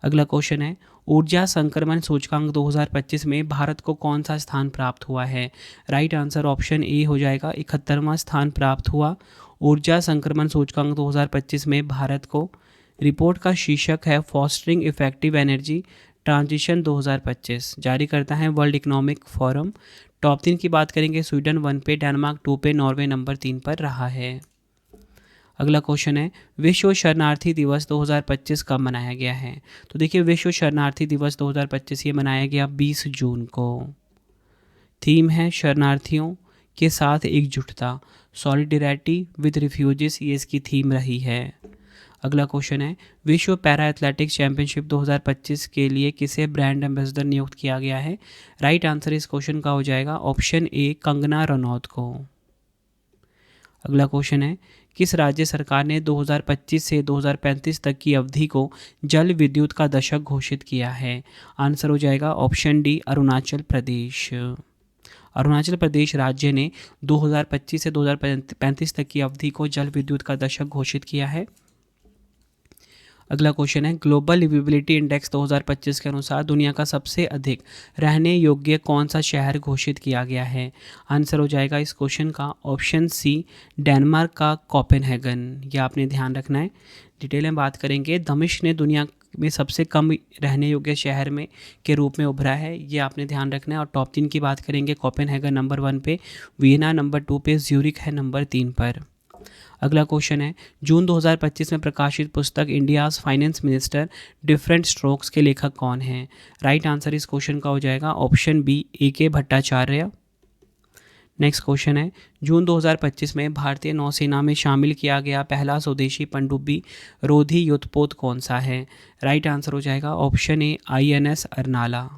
अगला क्वेश्चन है, ऊर्जा संक्रमण सूचकांक 2025 में भारत को कौन सा स्थान प्राप्त हुआ है? राइट आंसर ऑप्शन ए हो जाएगा, 71वां स्थान प्राप्त हुआ ऊर्जा संक्रमण सूचकांक 2025 में भारत को। रिपोर्ट का शीर्षक है फॉस्टरिंग इफेक्टिव एनर्जी ट्रांजिशन 2025, जारी करता है वर्ल्ड इकोनॉमिक फोरम। टॉप 3 की बात करेंगे, स्वीडन 1 पे, डेनमार्क 2 पे, नॉर्वे नंबर 3 पर रहा है। अगला क्वेश्चन है विश्व शरणार्थी दिवस 2025 कब मनाया गया है? तो देखिए विश्व शरणार्थी दिवस 2025 ये मनाया गया 20 जून को। थीम है शरणार्थियों के साथ एकजुटता, सॉलिडेरिटी विद रिफ्यूजीज, ये इसकी थीम रही है। अगला क्वेश्चन है विश्व पैरा एथलेटिक्स चैंपियनशिप 2025 के लिए किसे ब्रांड एम्बेसडर नियुक्त किया गया है? राइट आंसर इस क्वेश्चन का हो जाएगा ऑप्शन ए कंगना रनौत को। अगला क्वेश्चन है किस राज्य सरकार ने 2025 से 2035 तक की अवधि को जल विद्युत का दशक घोषित किया है? आंसर हो जाएगा ऑप्शन डी अरुणाचल प्रदेश। अरुणाचल प्रदेश राज्य ने 2025 से 2035 तक की अवधि को जल विद्युत का दशक घोषित किया है। अगला क्वेश्चन है ग्लोबल लिविबिलिटी इंडेक्स 2025 के अनुसार दुनिया का सबसे अधिक रहने योग्य कौन सा शहर घोषित किया गया है? आंसर हो जाएगा इस क्वेश्चन का ऑप्शन सी डेनमार्क का कोपेनहेगन। ये आपने ध्यान रखना है। डिटेल में बात करेंगे दमिश्क ने दुनिया में सबसे कम रहने योग्य शहर में के रूप में उभरा है, ये आपने ध्यान रखना है। और टॉप 3 की बात करेंगे कोपेनहेगन नंबर 1 पे, वियना नंबर 2 पे, ज्यूरिख है नंबर 3 पर। अगला क्वेश्चन है जून 2025 में प्रकाशित पुस्तक India's finance minister different strokes के लेखक कौन हैं? राइट आंसर इस क्वेश्चन का हो जाएगा option B A K. Bhattacharya. Next question है जून 2025 में भारतीय नौसेना में शामिल किया गया पहला स्वदेशी पनडुब्बी रोधी युद्धपोत कौन सा है? राइट आंसर हो जाएगा ऑप्शन ए INS अरनाला।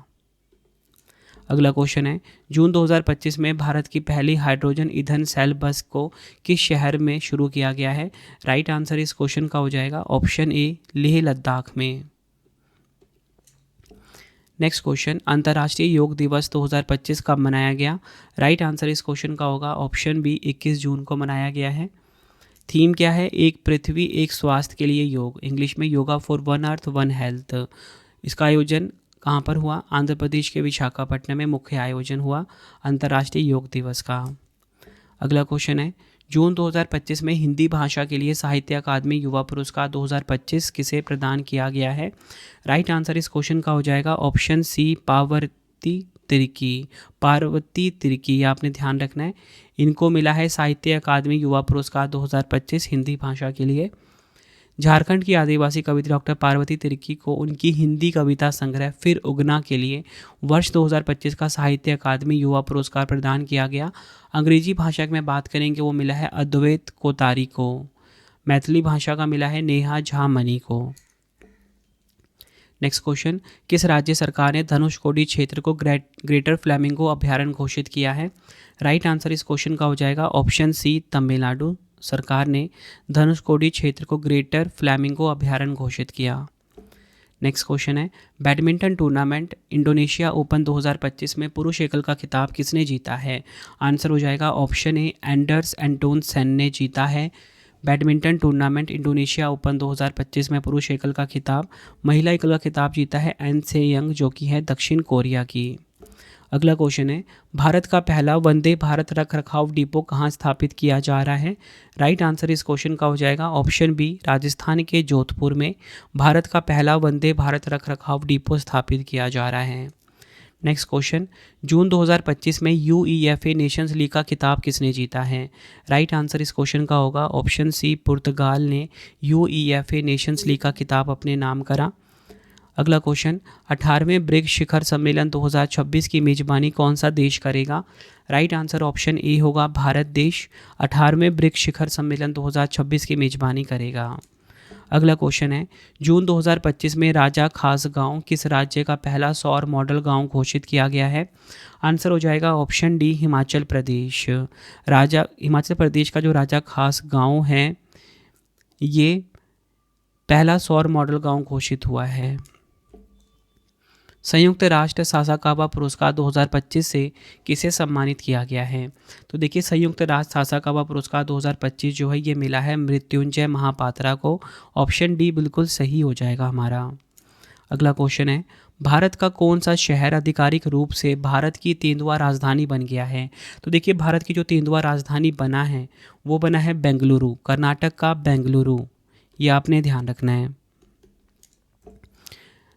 अगला क्वेश्चन है जून 2025 में भारत की पहली हाइड्रोजन ईंधन सेल बस को किस शहर में शुरू किया गया है? राइट आंसर इस क्वेश्चन का हो जाएगा ऑप्शन ए लेह लद्दाख में। नेक्स्ट क्वेश्चन अंतर्राष्ट्रीय योग दिवस 2025 कब मनाया गया? राइट आंसर इस क्वेश्चन का होगा ऑप्शन बी 21 जून को मनाया गया है। थीम क्या है? एक पृथ्वी एक स्वास्थ्य के लिए योग, इंग्लिश में yoga for one earth one health. इसका आयोजन कहाँ पर हुआ? आंध्र प्रदेश के विशाखापट्टनम में मुख्य आयोजन हुआ अंतर्राष्ट्रीय योग दिवस का। अगला क्वेश्चन है जून 2025 में हिंदी भाषा के लिए साहित्य अकादमी युवा पुरस्कार 2025 किसे प्रदान किया गया है? राइट आंसर इस क्वेश्चन का हो जाएगा ऑप्शन सी पार्वती तिर्की, आपने ध्यान रखना है। इनको मिला है साहित्य अकादमी युवा पुरस्कार 2025 हिंदी भाषा के लिए। झारखंड की आदिवासी कवयित्री डॉक्टर पार्वती तिर्की को उनकी हिंदी कविता संग्रह फिर उगना के लिए वर्ष 2025 का साहित्य अकादमी युवा पुरस्कार प्रदान किया गया। अंग्रेजी भाषा में बात करेंगे वो मिला है अद्वैत कोतारी को। मैथिली भाषा का मिला है नेहा झा मनी को। नेक्स्ट क्वेश्चन किस राज्य सरकार ने धनुषकोडी क्षेत्र को ग्रेटर फ्लेमिंगो अभ्यारण्य घोषित किया है? राइट आंसर इस क्वेश्चन का हो जाएगा ऑप्शन सी तमिलनाडु सरकार ने धनुषकोडी क्षेत्र को ग्रेटर फ्लेमिंगो अभ्यारण्य घोषित किया। नेक्स्ट क्वेश्चन है बैडमिंटन टूर्नामेंट इंडोनेशिया ओपन 2025 में पुरुष एकल का खिताब किसने जीता है? आंसर हो जाएगा ऑप्शन ए एंडर्स एंटोन सेन ने जीता है बैडमिंटन टूर्नामेंट इंडोनेशिया ओपन 2025 में पुरुष एकल का खिताब। महिला एकल का खिताब जीता है एन से यंग जो कि है दक्षिण कोरिया की। अगला क्वेश्चन है भारत का पहला वंदे भारत रख रखाव डिपो कहाँ स्थापित किया जा रहा है? राइट आंसर इस क्वेश्चन का हो जाएगा ऑप्शन बी राजस्थान के जोधपुर में भारत का पहला वंदे भारत रख रखाव डिपो स्थापित किया जा रहा है। नेक्स्ट क्वेश्चन जून 2025 में UEFA नेशंस लीग का खिताब किसने जीता है? राइट आंसर इस क्वेश्चन का होगा ऑप्शन सी पुर्तगाल ने UEFA नेशंस लीग का खिताब अपने नाम करा। अगला क्वेश्चन 18वें ब्रिक्स शिखर सम्मेलन 2026 की मेजबानी कौन सा देश करेगा? राइट आंसर ऑप्शन ए होगा भारत देश 18वें ब्रिक्स शिखर सम्मेलन 2026 की मेजबानी करेगा। अगला क्वेश्चन है जून 2025 में राजा खास गांव किस राज्य का पहला सौर मॉडल गांव घोषित किया गया है? आंसर हो जाएगा ऑप्शन डी हिमाचल प्रदेश। हिमाचल प्रदेश का जो राजा खास गांव है ये पहला सौर मॉडल गांव घोषित हुआ है। संयुक्त राष्ट्र सासाकावा पुरस्कार 2025 से किसे सम्मानित किया गया है? तो देखिए संयुक्त राष्ट्र सासाकावा पुरस्कार 2025 जो है ये मिला है मृत्युंजय महापात्रा को। ऑप्शन डी बिल्कुल सही हो जाएगा हमारा। अगला क्वेश्चन है भारत का कौन सा शहर आधिकारिक रूप से भारत की तेंदुआ राजधानी बन गया है? तो देखिए भारत की जो तेंदुआ राजधानी बना है वो बना है बेंगलुरु, कर्नाटक का बेंगलुरु, ये आपने ध्यान रखना है।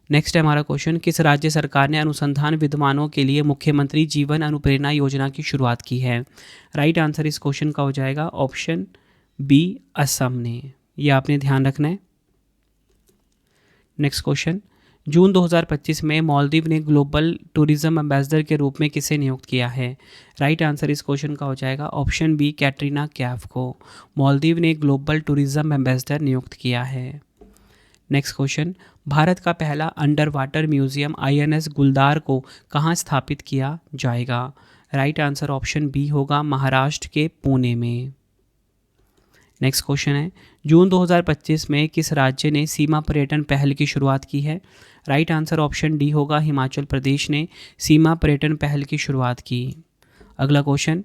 नेक्स्ट है हमारा क्वेश्चन किस राज्य सरकार ने अनुसंधान विद्वानों के लिए मुख्यमंत्री जीवन अनुप्रेरणा योजना की शुरुआत की है? राइट आंसर इस क्वेश्चन का हो जाएगा ऑप्शन बी असम ने। यह आपने ध्यान रखना है। नेक्स्ट क्वेश्चन, जून 2025 में मालदीव ने ग्लोबल टूरिज्म एम्बेसडर के रूप में किसे नियुक्त किया है? राइट आंसर इस क्वेश्चन का हो जाएगा ऑप्शन बी कैटरीना कैफ को मालदीव ने ग्लोबल टूरिज्म एम्बेसडर नियुक्त किया है। नेक्स्ट क्वेश्चन, भारत का पहला अंडर वाटर म्यूजियम INS गुलदार को कहाँ स्थापित किया जाएगा? राइट आंसर ऑप्शन बी होगा महाराष्ट्र के पुणे में। नेक्स्ट क्वेश्चन है, जून 2025 में किस राज्य ने सीमा पर्यटन पहल की शुरुआत की है? राइट आंसर ऑप्शन डी होगा हिमाचल प्रदेश ने सीमा पर्यटन पहल की शुरुआत की। अगला क्वेश्चन,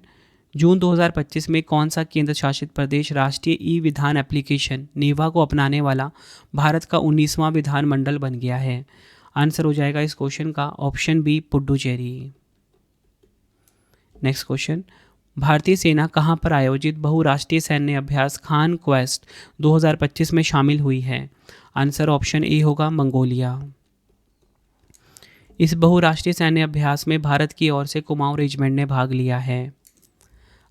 जून 2025 में कौन सा केंद्र शासित प्रदेश राष्ट्रीय ई विधान एप्लीकेशन नेवा को अपनाने वाला भारत का 19वां विधानमंडल बन गया है? आंसर हो जाएगा इस क्वेश्चन का option B Puducherry. Next question, भारतीय सेना कहाँ पर आयोजित बहुराष्ट्रीय सैन्य अभ्यास खान क्वेस्ट 2025 में शामिल हुई है? आंसर ऑप्शन ए होगा मंगोलिया। इस बहुराष्ट्रीय सैन्य अभ्यास में भारत की ओर से कुमाऊं रेजिमेंट ने भाग लिया है।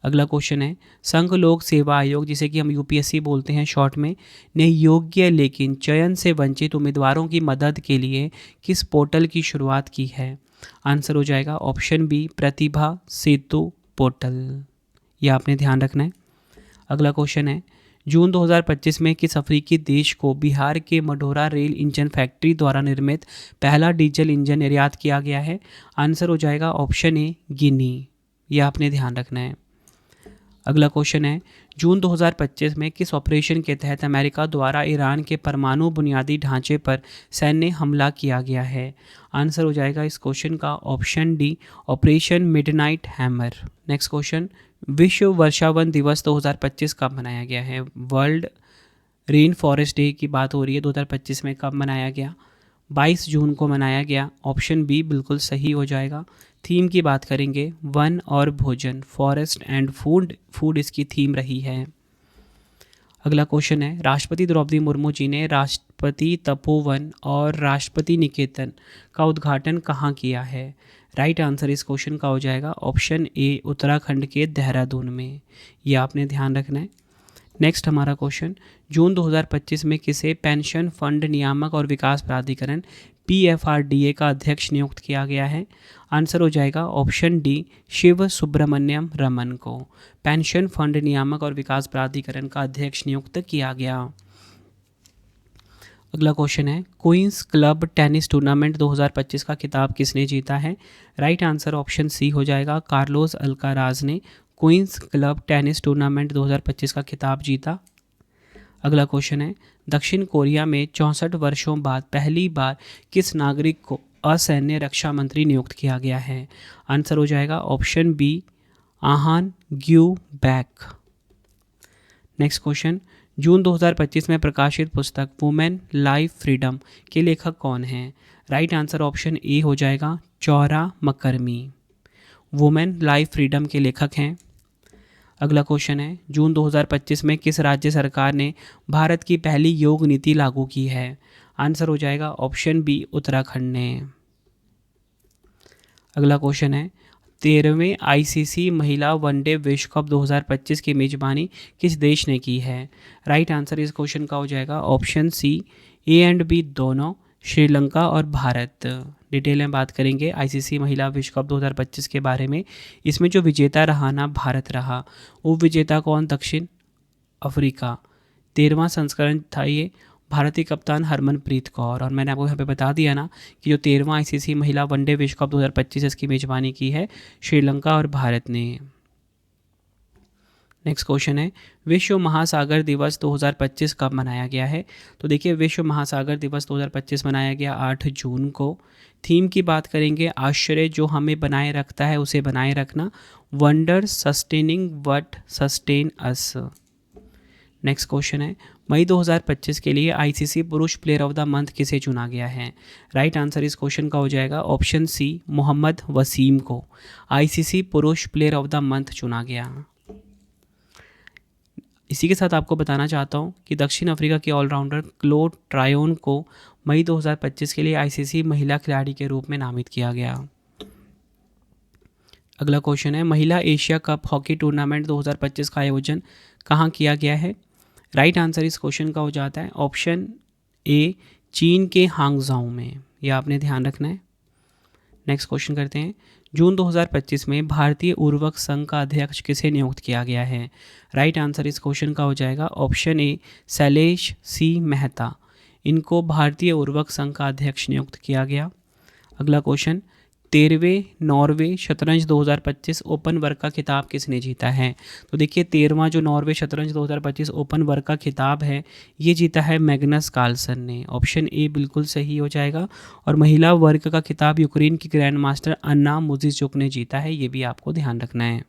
अगला क्वेश्चन है, संघ लोक सेवा आयोग जिसे कि हम UPSC बोलते हैं शॉर्ट में, ने योग्य लेकिन चयन से वंचित उम्मीदवारों की मदद के लिए किस पोर्टल की शुरुआत की है? आंसर हो जाएगा ऑप्शन बी प्रतिभा सेतु पोर्टल। यह आपने ध्यान रखना है। अगला क्वेश्चन है, जून 2025 में किस अफ्रीकी देश को बिहार के मढोरा रेल इंजन फैक्ट्री द्वारा निर्मित पहला डीजल इंजन निर्यात किया गया है? आंसर हो जाएगा ऑप्शन ए गिनी। यह आपने ध्यान रखना है। अगला क्वेश्चन है, जून 2025 में किस ऑपरेशन के तहत अमेरिका द्वारा ईरान के परमाणु बुनियादी ढांचे पर सैन्य हमला किया गया है? आंसर हो जाएगा इस क्वेश्चन का option D operation midnight hammer. Next question, विश्व वर्षावन दिवस 2025 कब मनाया गया है? वर्ल्ड रेन फॉरेस्ट डे की बात हो रही है, 2025 में कब मनाया गया? 22 जून को मनाया गया। ऑप्शन बी बिल्कुल सही हो जाएगा। थीम की बात करेंगे वन और भोजन, फॉरेस्ट एंड फूड इसकी थीम रही है। अगला क्वेश्चन है, राष्ट्रपति द्रौपदी मुर्मू जी ने राष्ट्रपति तपोवन और राष्ट्रपति निकेतन का उद्घाटन कहाँ किया है? राइट आंसर इस क्वेश्चन का हो जाएगा ऑप्शन ए उत्तराखंड के देहरादून में। यह आपने ध्यान रखना है। नेक्स्ट हमारा क्वेश्चन, जून 2025 में किसे पेंशन फंड नियामक और विकास प्राधिकरण PFRDA का अध्यक्ष नियुक्त किया गया है? आंसर हो जाएगा ऑप्शन डी शिव सुब्रमण्यम रमन को पेंशन फंड नियामक और विकास प्राधिकरण का अध्यक्ष नियुक्त किया गया। अगला क्वेश्चन है, क्वींस क्लब टेनिस टूर्नामेंट 2025 का खिताब किसने जीता है? राइट आंसर ऑप्शन सी हो जाएगा कार्लोस अल्काराज ने क्वींस क्लब टेनिस टूर्नामेंट 2025 का खिताब जीता। अगला क्वेश्चन है, दक्षिण कोरिया में 64 वर्षों बाद पहली बार किस नागरिक को असैन्य रक्षा मंत्री नियुक्त किया गया है? आंसर हो जाएगा option B Ahn Gyu Baek. Next question, June 2025 में प्रकाशित पुस्तक वुमेन लाइफ फ्रीडम के लेखक कौन हैं? राइट आंसर ऑप्शन ए हो जाएगा चौरा मकरमी। वुमेन लाइफ फ्रीडम के लेखक हैं। अगला क्वेश्चन है, जून 2025 में किस राज्य सरकार ने भारत की पहली योग नीति लागू की है? आंसर हो जाएगा ऑप्शन बी उत्तराखंड ने। अगला क्वेश्चन है, 13वें ICC महिला वनडे विश्व कप 2025 की मेजबानी किस देश ने की है? राइट आंसर इस क्वेश्चन का हो जाएगा option C A and B दोनों, श्रीलंका और भारत। डिटेल में बात करेंगे ICC महिला विश्व कप 2025 के बारे में। इसमें जो विजेता रहा ना भारत रहा, वो विजेता कौन? दक्षिण अफ्रीका। 13वां संस्करण था ये। भारतीय कप्तान हरमनप्रीत कौर। और मैंने आपको यहाँ पे बता दिया ना कि जो 13वां ICC महिला वनडे विश्व कप 2025 इसकी मेजबानी की है श्रीलंका और भारत ने। नेक्स्ट क्वेश्चन है, विश्व महासागर दिवस 2025 कब मनाया गया है? तो देखिए, विश्व महासागर दिवस 2025 मनाया गया 8 जून को। थीम की बात करेंगे आश्चर्य जो हमें बनाए रखता है उसे बनाए रखना, wonder sustaining what sustain us. Next question है, मई 2025 के लिए ICC पुरुष प्लेयर ऑफ द मंथ किसे चुना गया है? राइट आंसर इस क्वेश्चन का हो जाएगा ऑप्शन सी मोहम्मद वसीम को ICC पुरुष प्लेयर ऑफ द मंथ चुना गया। इसी के साथ आपको बताना चाहता हूँ कि दक्षिण अफ्रीका के ऑलराउंडर क्लोड ट्रायोन को मई 2025 के लिए ICC महिला खिलाड़ी के रूप में नामित किया गया। अगला क्वेश्चन है, महिला एशिया कप हॉकी टूर्नामेंट 2025 का आयोजन कहाँ किया गया है? राइट आंसर इस क्वेश्चन का हो जाता है ऑप्शन ए, चीन के हांगझाऊ में। यह आपने ध्यान रखना है। नेक्स्ट क्वेश्चन करते हैं, जून 2025 में भारतीय उर्वरक संघ का अध्यक्ष किसे नियुक्त किया गया है? राइट आंसर इस क्वेश्चन का हो जाएगा ऑप्शन ए, शैलेश सी मेहता। इनको भारतीय उर्वरक संघ का अध्यक्ष नियुक्त किया गया। अगला क्वेश्चन, 13वें नॉर्वे शतरंज 2025 ओपन वर्ग का खिताब किसने जीता है? तो देखिए 13वां जो नॉर्वे शतरंज 2025 ओपन वर्ग का खिताब है ये जीता है मैग्नस कार्लसन ने। ऑप्शन ए बिल्कुल सही हो जाएगा। और महिला वर्ग का खिताब यूक्रेन की ग्रैंड मास्टर अन्ना मुजिचुक ने जीता है, ये भी आपको ध्यान रखना है।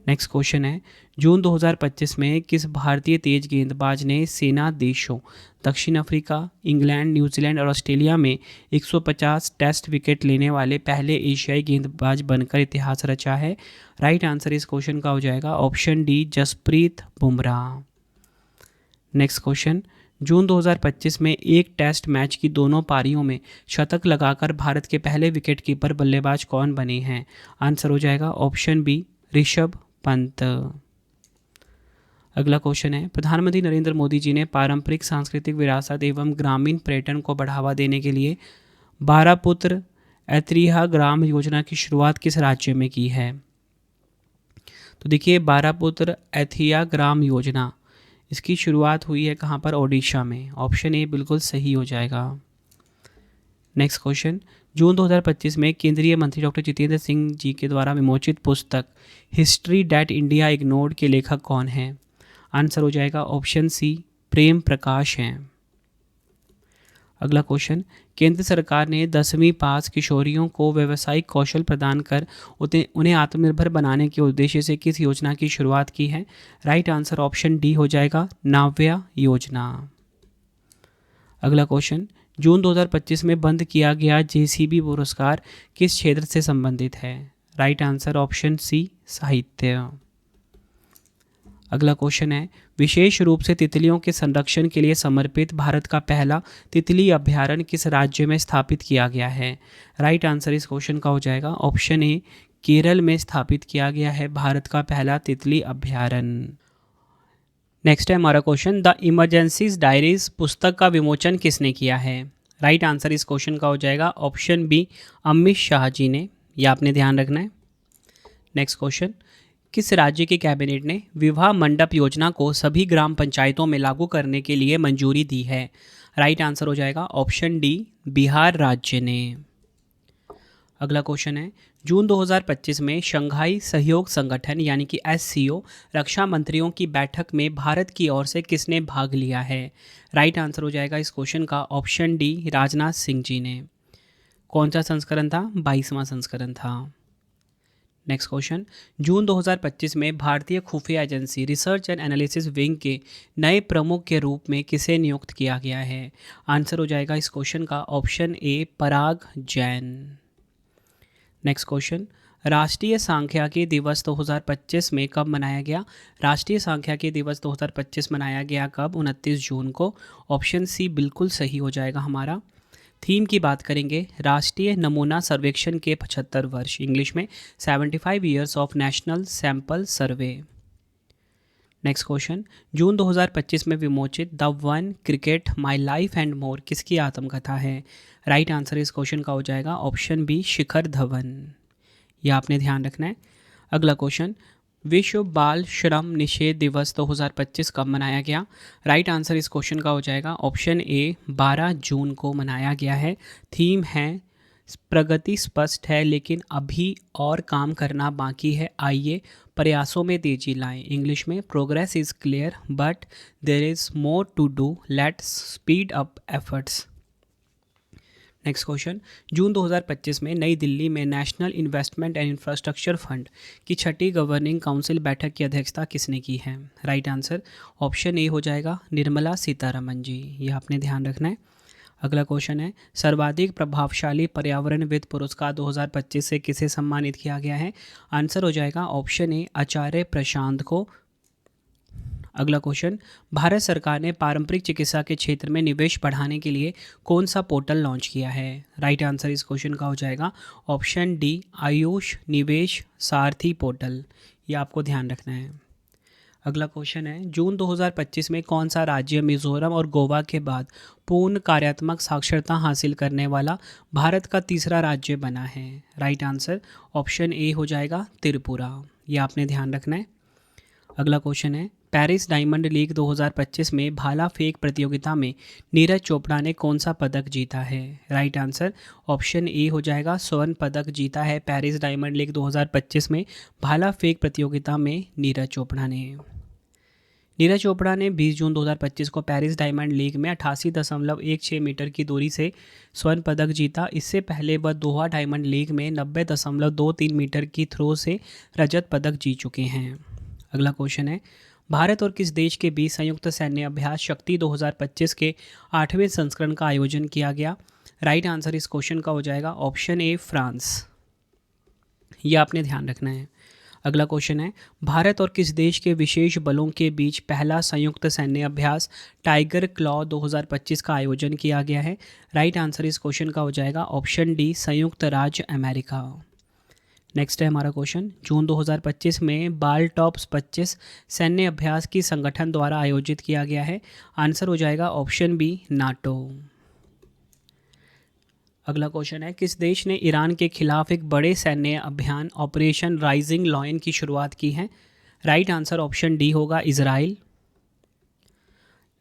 नेक्स्ट क्वेश्चन है, जून 2025 में किस भारतीय तेज गेंदबाज ने सेना देशों दक्षिण अफ्रीका, इंग्लैंड, न्यूजीलैंड और ऑस्ट्रेलिया में 150 टेस्ट विकेट लेने वाले पहले एशियाई गेंदबाज बनकर इतिहास रचा है? राइट आंसर इस क्वेश्चन का हो जाएगा option D, Jasprit Bumrah. Next question, June 2025 में एक टेस्ट मैच की दोनों पारियों में शतक लगाकर भारत के पहले विकेटकीपर बल्लेबाज कौन बने हैं? आंसर हो जाएगा ऑप्शन बी, ऋषभ पंत। अगला क्वेश्चन है, प्रधानमंत्री नरेंद्र मोदी जी ने पारंपरिक सांस्कृतिक विरासत एवं ग्रामीण पर्यटन को बढ़ावा देने के लिए 12 पुत्र ऐतिह्य ग्राम योजना की शुरुआत किस राज्य में की है? तो देखिए 12 पुत्र ऐतिह्य ग्राम योजना, इसकी शुरुआत हुई है कहाँ पर? ओडिशा में। ऑप्शन ए बिल्कुल सही हो जाएगा। नेक्स्ट क्वेश्चन, जून 2025 में केंद्रीय मंत्री डॉक्टर जितेंद्र सिंह जी के द्वारा विमोचित पुस्तक हिस्ट्री डैट इंडिया इग्नोर्ड के लेखक कौन हैं? आंसर हो जाएगा ऑप्शन सी, प्रेम प्रकाश हैं। अगला क्वेश्चन, केंद्र सरकार ने 10वीं पास किशोरियों को व्यावसायिक कौशल प्रदान कर उन्हें आत्मनिर्भर बनाने के उद्देश्य से किस योजना की शुरुआत की है? राइट आंसर ऑप्शन डी हो जाएगा, नाव्या योजना। अगला क्वेश्चन, जून 2025 में बंद किया गया जेसीबी पुरस्कार किस क्षेत्र से संबंधित है? राइट आंसर ऑप्शन सी, साहित्य। अगला क्वेश्चन है, विशेष रूप से तितलियों के संरक्षण के लिए समर्पित भारत का पहला तितली अभयारण्य किस राज्य में स्थापित किया गया है? राइट आंसर इस क्वेश्चन का हो जाएगा ऑप्शन ए, केरल में स्थापित किया गया है भारत का पहला तितली अभयारण्य। नेक्स्ट है हमारा क्वेश्चन, द इमरजेंसीज डायरीज पुस्तक का विमोचन किसने किया है? राइट आंसर इस क्वेश्चन का हो जाएगा ऑप्शन बी, अमित शाह जी ने। यह आपने ध्यान रखना है। नेक्स्ट क्वेश्चन, किस राज्य की कैबिनेट ने विवाह मंडप योजना को सभी ग्राम पंचायतों में लागू करने के लिए मंजूरी दी है? राइट आंसर हो जाएगा ऑप्शन डी, बिहार राज्य ने। अगला क्वेश्चन है, जून 2025 में शंघाई सहयोग संगठन यानी कि एससीओ रक्षा मंत्रियों की बैठक में भारत की ओर से किसने भाग लिया है? राइट आंसर हो जाएगा इस क्वेश्चन का ऑप्शन डी, राजनाथ सिंह जी ने। कौन सा संस्करण था? 22वां संस्करण था। नेक्स्ट क्वेश्चन, जून 2025 में भारतीय खुफिया agency research and analysis wing के नए प्रमुख के रूप में किसे नियुक्त किया गया है? आंसर हो जाएगा इस क्वेश्चन का option A, Parag Jain. Next question, राष्ट्रीय सांख्यिकी दिवस 2025 में कब मनाया गया? राष्ट्रीय सांख्यिकी दिवस 2025 मनाया गया कब? 29 जून को। ऑप्शन सी बिल्कुल सही हो जाएगा हमारा। थीम की बात करेंगे, राष्ट्रीय नमूना सर्वेक्षण के 75 वर्ष, इंग्लिश में 75 years of national sample survey. Next question, June 2025 में विमोचित the one cricket my life and more किसकी आत्मकथा है? राइट आंसर इस क्वेश्चन का हो जाएगा ऑप्शन बी, शिखर धवन। यह आपने ध्यान रखना है। अगला क्वेश्चन, विश्व बाल श्रम निषेध दिवस 2025 कब मनाया गया? राइट आंसर इस क्वेश्चन का हो जाएगा ऑप्शन ए, 12 जून को मनाया गया है। थीम है प्रगति स्पष्ट है लेकिन अभी और काम करना बाकी है, आइए प्रयासों में तेजी लाएं, इंग्लिश में progress is clear but there is more to do, let's speed up efforts. Next question, June 2025 में नई दिल्ली में national investment and infrastructure fund की छठी गवर्निंग काउंसिल बैठक की अध्यक्षता किसने की है? राइट आंसर ऑप्शन ए हो जाएगा, निर्मला सीतारमन जी। यह आपने ध्यान रखना है। अगला क्वेश्चन है, सर्वाधिक प्रभावशाली पर्यावरणविद पुरस्कार 2025 से किसे सम्मानित किया गया है? आंसर हो जाएगा ऑप्शन ए, आचार्य प्रशांत को। अगला क्वेश्चन, भारत सरकार ने पारंपरिक चिकित्सा के क्षेत्र में निवेश बढ़ाने के लिए कौन सा पोर्टल लॉन्च किया है? राइट आंसर इस क्वेश्चन का हो जाएगा ऑप्शन डी, आयुष निवेश सारथी पोर्टल। ये आपको ध्यान रखना है। अगला क्वेश्चन है, जून 2025 में कौन सा राज्य मिजोरम और गोवा के बाद पूर्ण कार्यात्मक साक्षरता हासिल करने वाला भारत का तीसरा राज्य बना है? राइट आंसर ऑप्शन ए हो जाएगा त्रिपुरा। ये आपने ध्यान रखना है। अगला क्वेश्चन है, पेरिस डायमंड लीग 2025 में भाला फेंक प्रतियोगिता में नीरज चोपड़ा ने कौन सा पदक जीता है? राइट आंसर ऑप्शन ए हो जाएगा स्वर्ण पदक जीता है पेरिस डायमंड लीग 2025 में भाला फेंक प्रतियोगिता में नीरज चोपड़ा ने। नीरज चोपड़ा ने 20 जून 2025 को पेरिस डायमंड लीग में 88.16 मीटर की दूरी से स्वर्ण पदक जीता। इससे पहले वह दोहा डायमंड लीग में 90.23 मीटर की थ्रो से रजत पदक जीत चुके हैं। अगला क्वेश्चन है, भारत और किस देश के बीच संयुक्त सैन्य अभ्यास शक्ति 2025 के 8वें संस्करण का आयोजन किया गया? राइट आंसर इस क्वेश्चन का हो जाएगा ऑप्शन ए फ्रांस। यह आपने ध्यान रखना है। अगला क्वेश्चन है, भारत और किस देश के विशेष बलों के बीच पहला संयुक्त सैन्य अभ्यास टाइगर क्लॉ 2025 का आयोजन किया गया है? राइट आंसर इस क्वेश्चन का हो जाएगा ऑप्शन डी, संयुक्त राज्य अमेरिका। नेक्स्ट है हमारा क्वेश्चन, जून 2025 में बाल टॉप्स 25 सैन्य अभ्यास की संगठन द्वारा आयोजित किया गया है? आंसर हो जाएगा ऑप्शन बी, नाटो। अगला क्वेश्चन है, किस देश ने ईरान के खिलाफ एक बड़े सैन्य अभियान ऑपरेशन राइजिंग लॉयन की शुरुआत की है? राइट आंसर ऑप्शन डी होगा, इजराइल।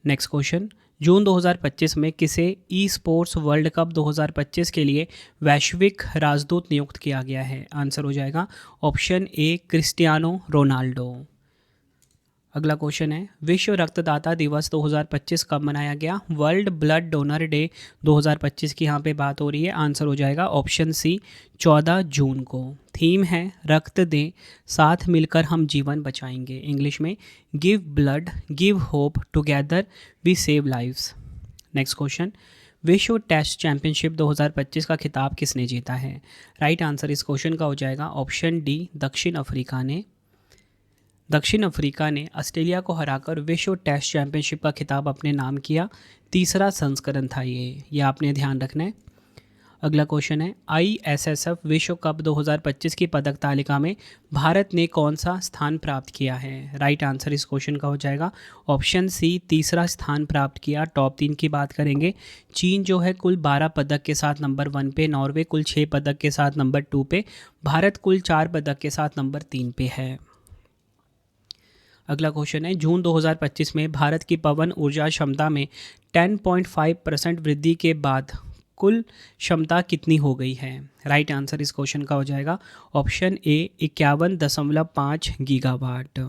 नेक्स्ट क्वेश्चन, जून 2025 में किसे ई स्पोर्ट्स वर्ल्ड कप 2025 के लिए वैश्विक राजदूत नियुक्त किया गया है? आंसर हो जाएगा ऑप्शन ए, क्रिस्टियानो रोनाल्डो। अगला क्वेश्चन है, विश्व रक्तदाता दिवस 2025 कब मनाया गया? वर्ल्ड ब्लड डोनर डे 2025 की यहाँ पे बात हो रही है। आंसर हो जाएगा ऑप्शन सी, 14 जून को। थीम है रक्त दें, साथ मिलकर हम जीवन बचाएंगे। इंग्लिश में give blood, give hope, together we save lives. Next question, विश्व टेस्ट चैंपियनशिप 2025 का खिताब किसने जीता है? राइट आंसर इस क्वेश्चन का हो जाएगा ऑप्शन डी, दक्षिण अफ्रीका ने। दक्षिण अफ्रीका ने ऑस्ट्रेलिया को हराकर विश्व टेस्ट चैंपियनशिप का खिताब अपने नाम किया। तीसरा संस्करण था ये आपने ध्यान रखना है। अगला क्वेश्चन है, ISSF विश्व कप 2025 की पदक तालिका में भारत ने कौन सा स्थान प्राप्त किया है? राइट आंसर इस क्वेश्चन का हो जाएगा ऑप्शन सी, तीसरा स्थान प्राप्त किया। टॉप 3 की बात करेंगे, चीन जो है कुल 12 पदक के साथ नंबर 1 पे, नॉर्वे कुल 6 पदक के साथ नंबर 2 पे, भारत कुल 4 पदक के साथ नंबर 3 पे है। अगला क्वेश्चन है, जून 2025 में भारत की पवन ऊर्जा क्षमता में 10.5% वृद्धि के बाद कुल क्षमता कितनी हो गई है? राइट आंसर इस क्वेश्चन का हो जाएगा ऑप्शन ए, 51.5 गीगावाट।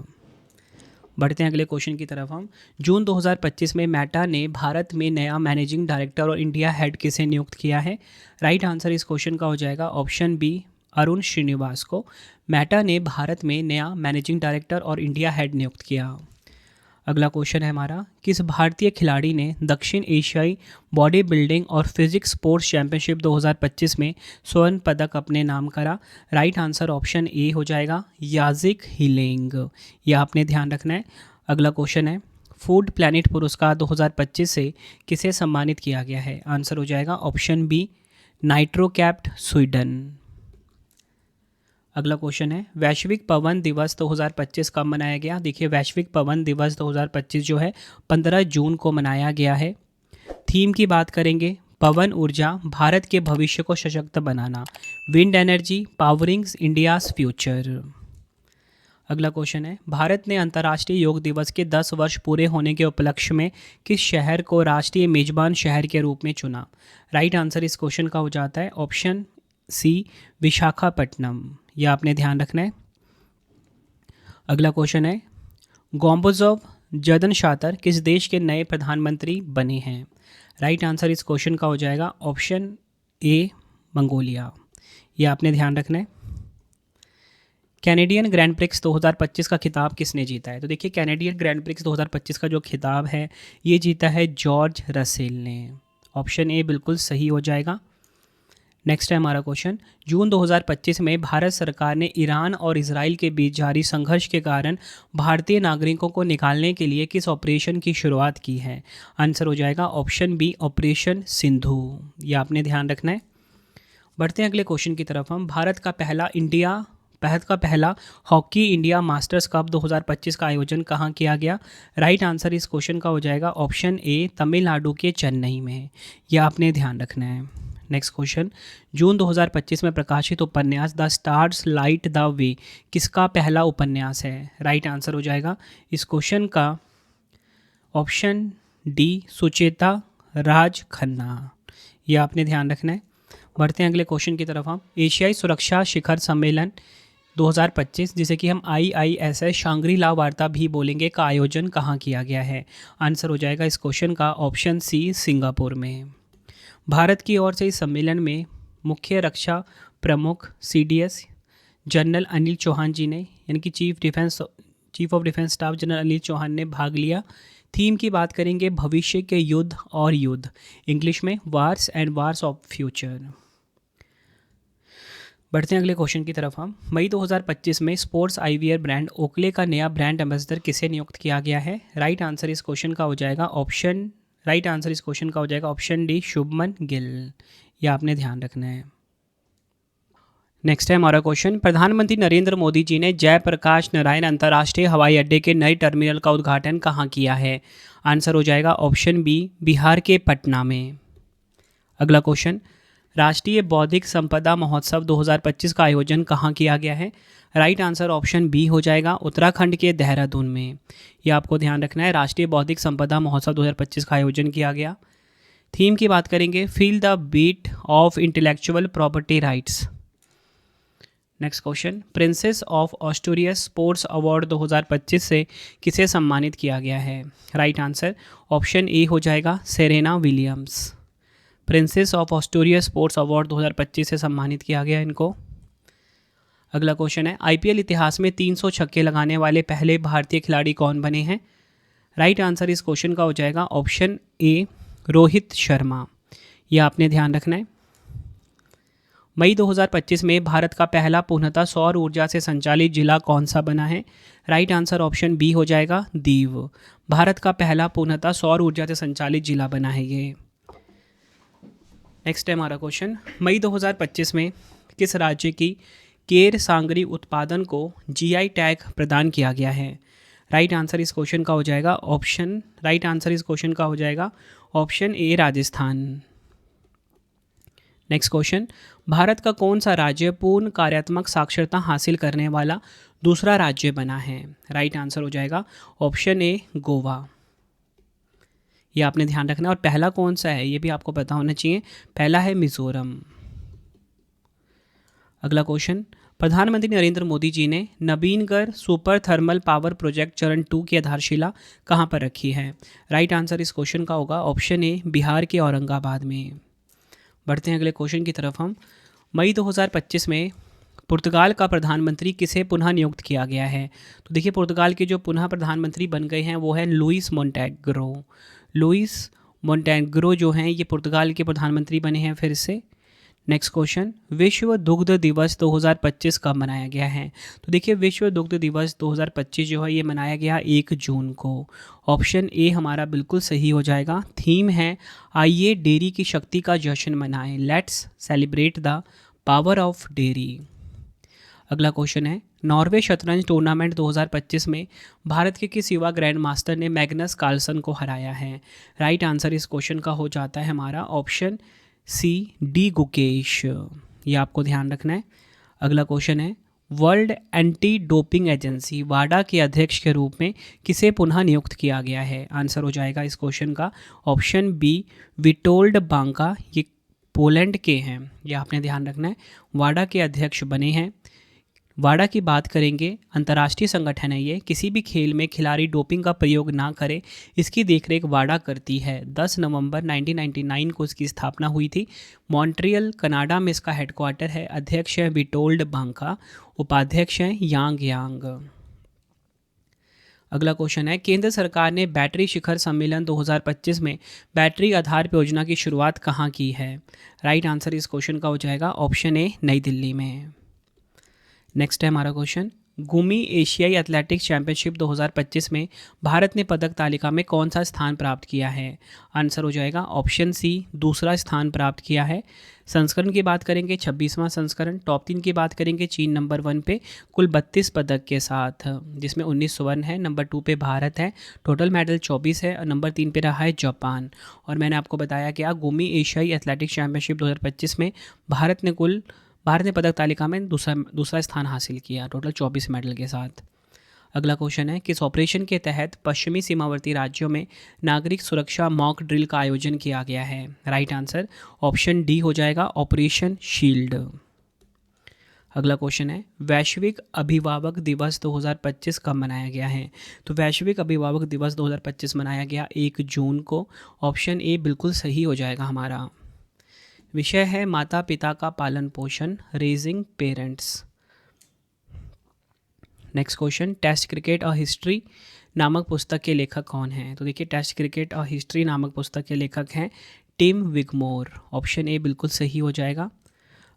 बढ़ते हैं अगले क्वेश्चन की तरफ हम। जून 2025 में मेटा ने भारत में नया मैनेजिंग डायरेक्टर और इंडिया हेड किसे नियुक्त किया है? राइट आंसर इस क्वेश्चन का हो जाएगा ऑप्शन बी, अरुण श्रीनिवास को। मेटा ने भारत में नया मैनेजिंग डायरेक्टर और इंडिया हेड नियुक्त किया। अगला क्वेश्चन है हमारा, किस भारतीय खिलाड़ी ने दक्षिण एशियाई बॉडी बिल्डिंग और फिजिक्स स्पोर्ट्स चैंपियनशिप 2025 में स्वर्ण पदक अपने नाम करा? राइट आंसर ऑप्शन ए हो जाएगा, याजिक हिलेंग। यह आपने ध्यान रखना है। अगला क्वेश्चन है, फूड प्लैनेट पुरस्कार 2025 से किसे सम्मानित किया गया है? आंसर हो जाएगा ऑप्शन बी, नाइट्रोकैप्ट स्वीडन। अगला क्वेश्चन है, वैश्विक पवन दिवस 2025 कब मनाया गया? देखिए, वैश्विक पवन दिवस 2025 जो है 15 जून को मनाया गया है। थीम की बात करेंगे, पवन ऊर्जा, भारत के भविष्य को सशक्त बनाना, wind energy, powering India's future. अगला क्वेश्चन है, भारत ने अंतर्राष्ट्रीय योग दिवस के 10 वर्ष पूरे होने के उपलक्ष्य में किस शहर को राष्ट्रीय मेजबान शहर के रूप में चुना? राइट आंसर इस क्वेश्चन का हो जाता है ऑप्शन सी, विशाखापट्टनम। यह आपने ध्यान रखना है। अगला क्वेश्चन है, गोम्बोजोव जदनशातर किस देश के नए प्रधानमंत्री बने हैं? राइट आंसर इस क्वेश्चन का हो जाएगा ऑप्शन ए, मंगोलिया। यह आपने ध्यान रखना है। कैनेडियन ग्रैंड प्रिक्स 2025 का खिताब किसने जीता है? तो देखिए, कैनेडियन ग्रैंड प्रिक्स 2025 का जो खिताब है ये जीता है जॉर्ज रसेल ने। ऑप्शन ए बिल्कुल सही हो जाएगा। नेक्स्ट है हमारा क्वेश्चन, जून 2025 में भारत सरकार ने ईरान और इजराइल के बीच जारी संघर्ष के कारण भारतीय नागरिकों को निकालने के लिए किस ऑपरेशन की शुरुआत की है? आंसर हो जाएगा ऑप्शन बी, ऑपरेशन सिंधु। ये आपने ध्यान रखना है। बढ़ते हैं अगले क्वेश्चन की तरफ हम। भारत का पहला हॉकी इंडिया मास्टर्स कप 2025 का आयोजन कहाँ किया गया? राइट आंसर इस क्वेश्चन का हो जाएगा ऑप्शन ए, तमिलनाडु के चेन्नई में। यह आपने ध्यान रखना है। नेक्स्ट क्वेश्चन, जून 2025 में प्रकाशित उपन्यास the stars light the way किसका पहला उपन्यास है? राइट आंसर हो जाएगा इस क्वेश्चन का ऑप्शन डी, सुचेता राज खन्ना। यह आपने ध्यान रखना है। बढ़ते हैं अगले क्वेश्चन की तरफ हम। एशियाई सुरक्षा शिखर सम्मेलन 2025, जिसे कि हम IISS शांग्री ला वार्ता भी बोलेंगे, का आयोजन कहाँ किया गया है? आंसर हो जाएगा इस क्वेश्चन का ऑप्शन सी, सिंगापुर में। भारत की ओर से इस सम्मेलन में मुख्य रक्षा प्रमुख CDS जनरल अनिल चौहान जी ने, यानी कि chief of defence staff general Anil Chauhan ने भाग लिया। थीम की बात करेंगे भविष्य के युद्ध और युद्ध, इंग्लिश में wars and wars of future. बढ़ते हैं अगले क्वेश्चन की तरफ हम। मई 2025 में स्पोर्ट्स आईवियर ब्रांड ओकले का नया ब्रांड एम्बेसडर किसे नियुक्त किया गया है? राइट आंसर इस क्वेश्चन का हो जाएगा ऑप्शन डी, शुभमन गिल। यह आपने ध्यान रखना है। नेक्स्ट है हमारा क्वेश्चन, प्रधानमंत्री नरेंद्र मोदी जी ने जयप्रकाश नारायण अंतर्राष्ट्रीय हवाई अड्डे के नए टर्मिनल का उद्घाटन कहाँ किया है? आंसर हो जाएगा ऑप्शन बी, बिहार के पटना में। अगला क्वेश्चन, राष्ट्रीय बौद्धिक संपदा महोत्सव 2025 का आयोजन कहाँ किया गया है? राइट आंसर ऑप्शन बी हो जाएगा उत्तराखंड के देहरादून में। यह आपको ध्यान रखना है। राष्ट्रीय बौद्धिक संपदा महोत्सव 2025 का आयोजन किया गया। थीम की बात करेंगे feel the beat of intellectual property rights. Next question, princess of Australia sports award 2025 से किसे सम्मानित किया गया है? राइट आंसर ऑप्शन ए हो जाएगा Serena Williams. Princess of Australia sports award 2025 से सम्मानित किया गया इनको। अगला क्वेश्चन है, IPL इतिहास में 300 छक्के लगाने वाले पहले भारतीय खिलाड़ी कौन बने हैं? राइट आंसर इस क्वेश्चन का हो जाएगा ऑप्शन ए, रोहित शर्मा। यह आपने ध्यान रखना है। मई 2025 में भारत का पहला पूर्णतः सौर ऊर्जा से संचालित जिला कौन सा बना है? राइट आंसर ऑप्शन बी हो जाएगा दीव। भारत का पहला पूर्णतः सौर ऊर्जा से संचालित जिला बना है ये। नेक्स्ट है हमारा क्वेश्चन, मई 2025 में किस राज्य की केर सांगरी उत्पादन को GI टैग प्रदान किया गया है? राइट आंसर इस क्वेश्चन का हो जाएगा ऑप्शन ए, राजस्थान। नेक्स्ट क्वेश्चन, भारत का कौन सा राज्य पूर्ण कार्यात्मक साक्षरता हासिल करने वाला दूसरा राज्य बना है? राइट आंसर हो जाएगा ऑप्शन ए, गोवा। ये आपने ध्यान रखना है। और पहला कौन सा है ये भी आपको पता होना चाहिए। पहला है मिजोरम। अगला क्वेश्चन, प्रधानमंत्री नरेंद्र मोदी जी ने Navinagar super thermal power project चरण 2 की आधारशिला कहाँ पर रखी है? राइट आंसर इस क्वेश्चन का होगा ऑप्शन ए, बिहार के औरंगाबाद में। बढ़ते हैं अगले क्वेश्चन की तरफ हम। मई 2025 में पुर्तगाल का प्रधानमंत्री किसे पुनः नियुक्त किया गया है? तो देखिए, पुर्तगाल के जो पुनः प्रधानमंत्री बन गए हैं वो है लुइस मोंटेग्रो जो हैं ये पुर्तगाल के प्रधानमंत्री बने हैं फिर से। नेक्स्ट क्वेश्चन, विश्व दुग्ध दिवस 2025 कब मनाया गया है? तो देखिए, विश्व दुग्ध दिवस 2025 जो है ये मनाया गया 1 जून को। ऑप्शन ए हमारा बिल्कुल सही हो जाएगा। थीम है आइए डेयरी की शक्ति का जश्न मनाएं, let's celebrate the power of dairy. अगला क्वेश्चन है, नॉर्वे शतरंज टूर्नामेंट 2025 में भारत के किस युवा ग्रैंड मास्टर ने मैग्नस कार्लसन को हराया है? राइट आंसर इस क्वेश्चन का हो जाता है हमारा ऑप्शन सी, डी गुकेश। ये आपको ध्यान रखना है। अगला क्वेश्चन है, वर्ल्ड एंटी डोपिंग एजेंसी वाडा के अध्यक्ष के रूप में किसे पुनः नियुक्त किया गया है? आंसर हो जाएगा इस क्वेश्चन का ऑप्शन बी, विटोल्ड बांका। ये पोलैंड के हैं, ये आपने ध्यान रखना है। वाडा के अध्यक्ष बने हैं। वाडा की बात करेंगे, अंतर्राष्ट्रीय संगठन है ये, किसी भी खेल में खिलाड़ी डोपिंग का प्रयोग ना करे इसकी देखरेख वाडा करती है। 10 नवंबर 1999 को इसकी स्थापना हुई थी। मॉन्ट्रियल कनाडा में इसका हेडक्वार्टर है। अध्यक्ष है विटोल्ड बांका, उपाध्यक्ष हैं यांग यांग। अगला क्वेश्चन है, केंद्र सरकार ने बैटरी शिखर सम्मेलन 2025 में बैटरी आधार परियोजना की शुरुआत कहाँ की है? राइट आंसर इस क्वेश्चन का हो जाएगा ऑप्शन ए, नई दिल्ली में। नेक्स्ट है हमारा क्वेश्चन, गुमी एशियाई एथलेटिक्स चैंपियनशिप 2025 में भारत ने पदक तालिका में कौन सा स्थान प्राप्त किया है? आंसर हो जाएगा ऑप्शन सी, दूसरा स्थान प्राप्त किया है। संस्करण की बात करेंगे 26वां संस्करण। टॉप 3 की बात करेंगे चीन नंबर 1 पे कुल 32 पदक के साथ, जिसमें 19 स्वर्ण है। नंबर 2 पे भारत है, टोटल मेडल 24 है। और नंबर 3 पे रहा है जापान। और मैंने आपको बताया कि गुमी एशियाई एथलेटिक्स चैंपियनशिप 2025 में भारत ने पदक तालिका में दूसरा स्थान हासिल किया, टोटल 24 मेडल के साथ। अगला क्वेश्चन है, किस ऑपरेशन के तहत पश्चिमी सीमावर्ती राज्यों में नागरिक सुरक्षा मॉक ड्रिल का आयोजन किया गया है? राइट आंसर ऑप्शन डी हो जाएगा, ऑपरेशन शील्ड। अगला क्वेश्चन है, वैश्विक अभिभावक दिवस 2025 कब मनाया गया है? तो वैश्विक अभिभावक दिवस 2025 मनाया गया 1 जून को। ऑप्शन ए बिल्कुल सही हो जाएगा हमारा। विषय है माता पिता का पालन पोषण, raising parents. Next question, test cricket a history नामक पुस्तक के लेखक कौन हैं? तो देखिए, टेस्ट क्रिकेट अ हिस्ट्री नामक पुस्तक के लेखक हैं टिम विगमोर। ऑप्शन ए बिल्कुल सही हो जाएगा।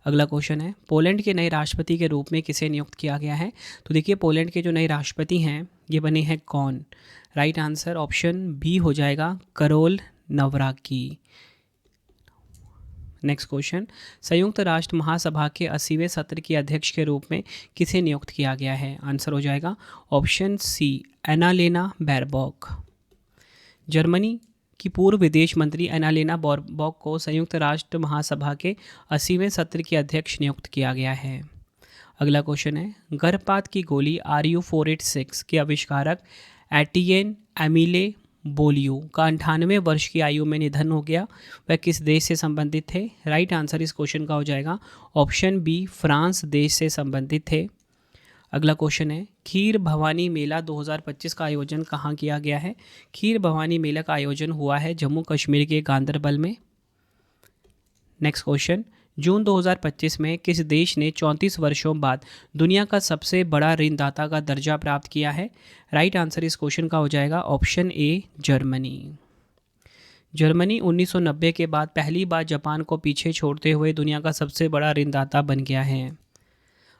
अगला क्वेश्चन है, पोलैंड के नए राष्ट्रपति के रूप में किसे नियुक्त किया गया है? तो देखिए, पोलैंड के जो नए राष्ट्रपति हैं ये बने हैं कौन? राइट आंसर ऑप्शन बी हो जाएगा, करोल नवराकी। नेक्स्ट क्वेश्चन, संयुक्त राष्ट्र महासभा के 80वें सत्र के अध्यक्ष के रूप में किसे नियुक्त किया गया है? आंसर हो जाएगा option C, Annalena Baerbock. Germany की पूर्व विदेश मंत्री एनालेना बैरबॉक को संयुक्त राष्ट्र महासभा के 80वें सत्र के अध्यक्ष नियुक्त किया गया है। अगला क्वेश्चन है, गर्भपात की गोली RU486 के आविष्कारक एटियन एमिले बोलियो का 98 वर्ष की आयु में निधन हो गया। वह किस देश से संबंधित थे? राइट आंसर इस क्वेश्चन का हो जाएगा ऑप्शन बी, फ्रांस देश से संबंधित थे। अगला क्वेश्चन है, खीर भवानी मेला 2025 का आयोजन कहाँ किया गया है? खीर भवानी मेला का आयोजन हुआ है जम्मू कश्मीर के गांदरबल में। नेक्स्ट क्वेश्चन, जून 2025 में किस देश ने 34 वर्षों बाद दुनिया का सबसे बड़ा ऋणदाता का दर्जा प्राप्त किया है? राइट आंसर इस क्वेश्चन का हो जाएगा ऑप्शन ए, जर्मनी। जर्मनी 1990 के बाद पहली बार जापान को पीछे छोड़ते हुए दुनिया का सबसे बड़ा ऋणदाता बन गया है।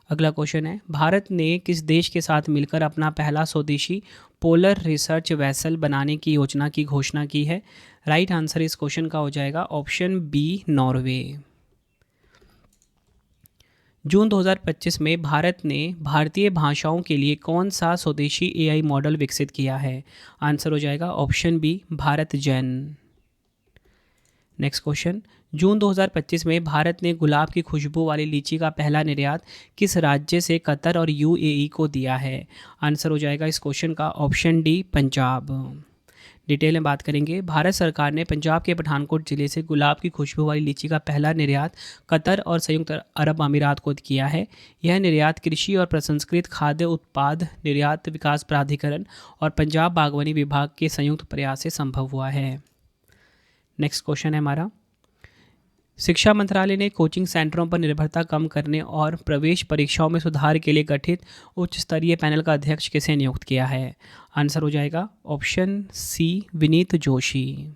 अगला क्वेश्चन है, भारत ने किस देश के साथ मिलकर अपना पहला स्वदेशी पोलर रिसर्च वेसल बनाने की योजना की घोषणा की है? राइट आंसर इस क्वेश्चन का हो जाएगा ऑप्शन बी, नॉर्वे। जून 2025 में भारत ने भारतीय भाषाओं के लिए कौन सा स्वदेशी AI मॉडल विकसित किया है? आंसर हो जाएगा option B, Bharat Jain. Next question, June 2025 में भारत ने गुलाब की खुशबू वाली लीची का पहला निर्यात किस राज्य से कतर और UAE को दिया है? आंसर हो जाएगा इस क्वेश्चन का ऑप्शन डी, पंजाब। डिटेल में बात करेंगे, भारत सरकार ने पंजाब के पठानकोट जिले से गुलाब की खुशबू वाली लीची का पहला निर्यात कतर और संयुक्त अरब अमीरात को किया है। यह निर्यात कृषि और प्रसंस्कृत खाद्य उत्पाद निर्यात विकास प्राधिकरण और पंजाब बागवानी विभाग के संयुक्त प्रयास से संभव हुआ है। नेक्स्ट क्वेश्चन है हमारा, शिक्षा मंत्रालय ने कोचिंग सेंटरों पर निर्भरता कम करने और प्रवेश परीक्षाओं में सुधार के लिए गठित उच्च स्तरीय पैनल का अध्यक्ष किसे नियुक्त किया है? आंसर हो जाएगा option C, Vineet Joshi.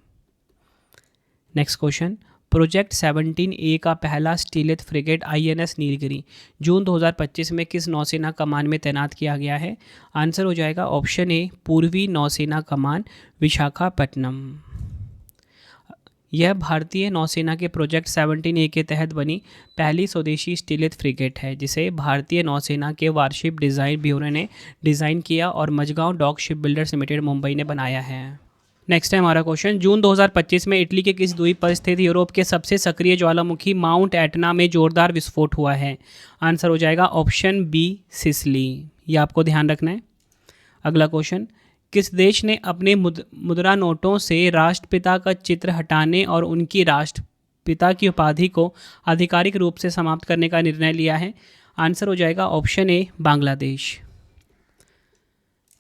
Next question, project 17A का पहला stealth frigate INS Nilgiri June 2025 में किस नौसेना कमान में तैनात किया गया है? आंसर हो जाएगा ऑप्शन ए, पूर्वी नौसेना कमान, विशाखापट्टनम। यह भारतीय नौसेना के प्रोजेक्ट 17A के तहत बनी पहली स्वदेशी स्टीलेथ फ्रिगेट है, जिसे भारतीय नौसेना के वारशिप डिज़ाइन ब्यूरो ने डिज़ाइन किया और Mazagon Dock Shipbuilders Limited Mumbai ने बनाया है। नेक्स्ट है हमारा क्वेश्चन, जून 2025 में इटली के किस द्वीप पर स्थित यूरोप के सबसे सक्रिय ज्वालामुखी माउंट एटना में जोरदार विस्फोट हुआ है? आंसर हो जाएगा ऑप्शन बी, सिसिली। ये आपको ध्यान रखना है। अगला क्वेश्चन, किस देश ने अपने मुद्रा नोटों से राष्ट्रपिता का चित्र हटाने और उनकी राष्ट्रपिता की उपाधि को आधिकारिक रूप से समाप्त करने का निर्णय लिया है? आंसर हो जाएगा ऑप्शन ए, बांग्लादेश।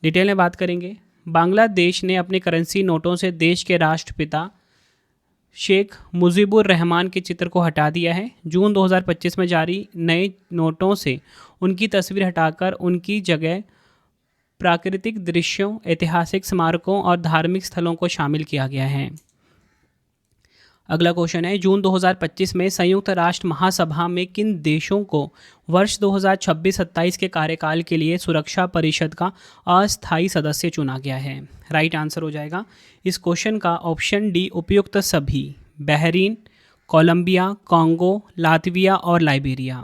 डिटेल में बात करेंगे, बांग्लादेश ने अपने करेंसी नोटों से देश के राष्ट्रपिता शेख मुजीबुर रहमान के चित्र को हटा दिया है। जून 2025 में जारी नए नोटों से उनकी तस्वीर हटाकर उनकी जगह प्राकृतिक दृश्यों, ऐतिहासिक स्मारकों और धार्मिक स्थलों को शामिल किया गया है। अगला क्वेश्चन है, जून 2025 में संयुक्त राष्ट्र महासभा में किन देशों को वर्ष 2026-27 के कार्यकाल के लिए सुरक्षा परिषद का अस्थायी सदस्य चुना गया है? राइट आंसर हो जाएगा इस क्वेश्चन का ऑप्शन डी, उपयुक्त सभी, बहरीन, कोलंबिया, कांगो, लातविया और लाइबेरिया।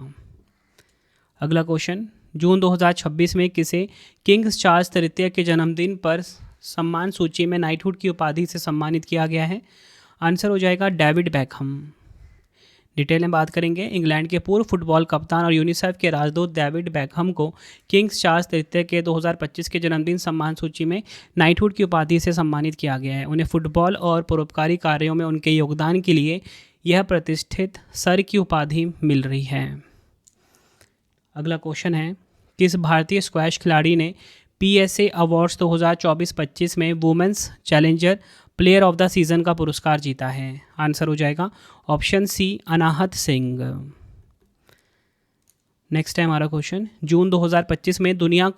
अगला क्वेश्चन, जून 2026 में किसे किंग्स चार्ल्स तृतीय के जन्मदिन पर सम्मान सूची में नाइटहुड की उपाधि से सम्मानित किया गया है? आंसर हो जाएगा डेविड बेकहम। डिटेल में बात करेंगे, इंग्लैंड के पूर्व फुटबॉल कप्तान और यूनिसेफ के राजदूत डेविड बेकहम को किंग्स चार्ल्स तृतीय के 2025 के जन्मदिन सम्मान सूची में नाइटहुड की उपाधि से सम्मानित किया गया है। उन्हें फुटबॉल और परोपकारी कार्यों में उनके योगदान के लिए यह प्रतिष्ठित सर की उपाधि मिल रही है। अगला क्वेश्चन है, किस भारतीय स्क्वैश खिलाड़ी ने PSA अवार्ड्स 2024-25 में women's challenger player of the season का पुरस्कार जीता है? आंसर हो जाएगा option C, Anahat Singh. Next है हमारा क्वेश्चन, जून 2025 में दुनिया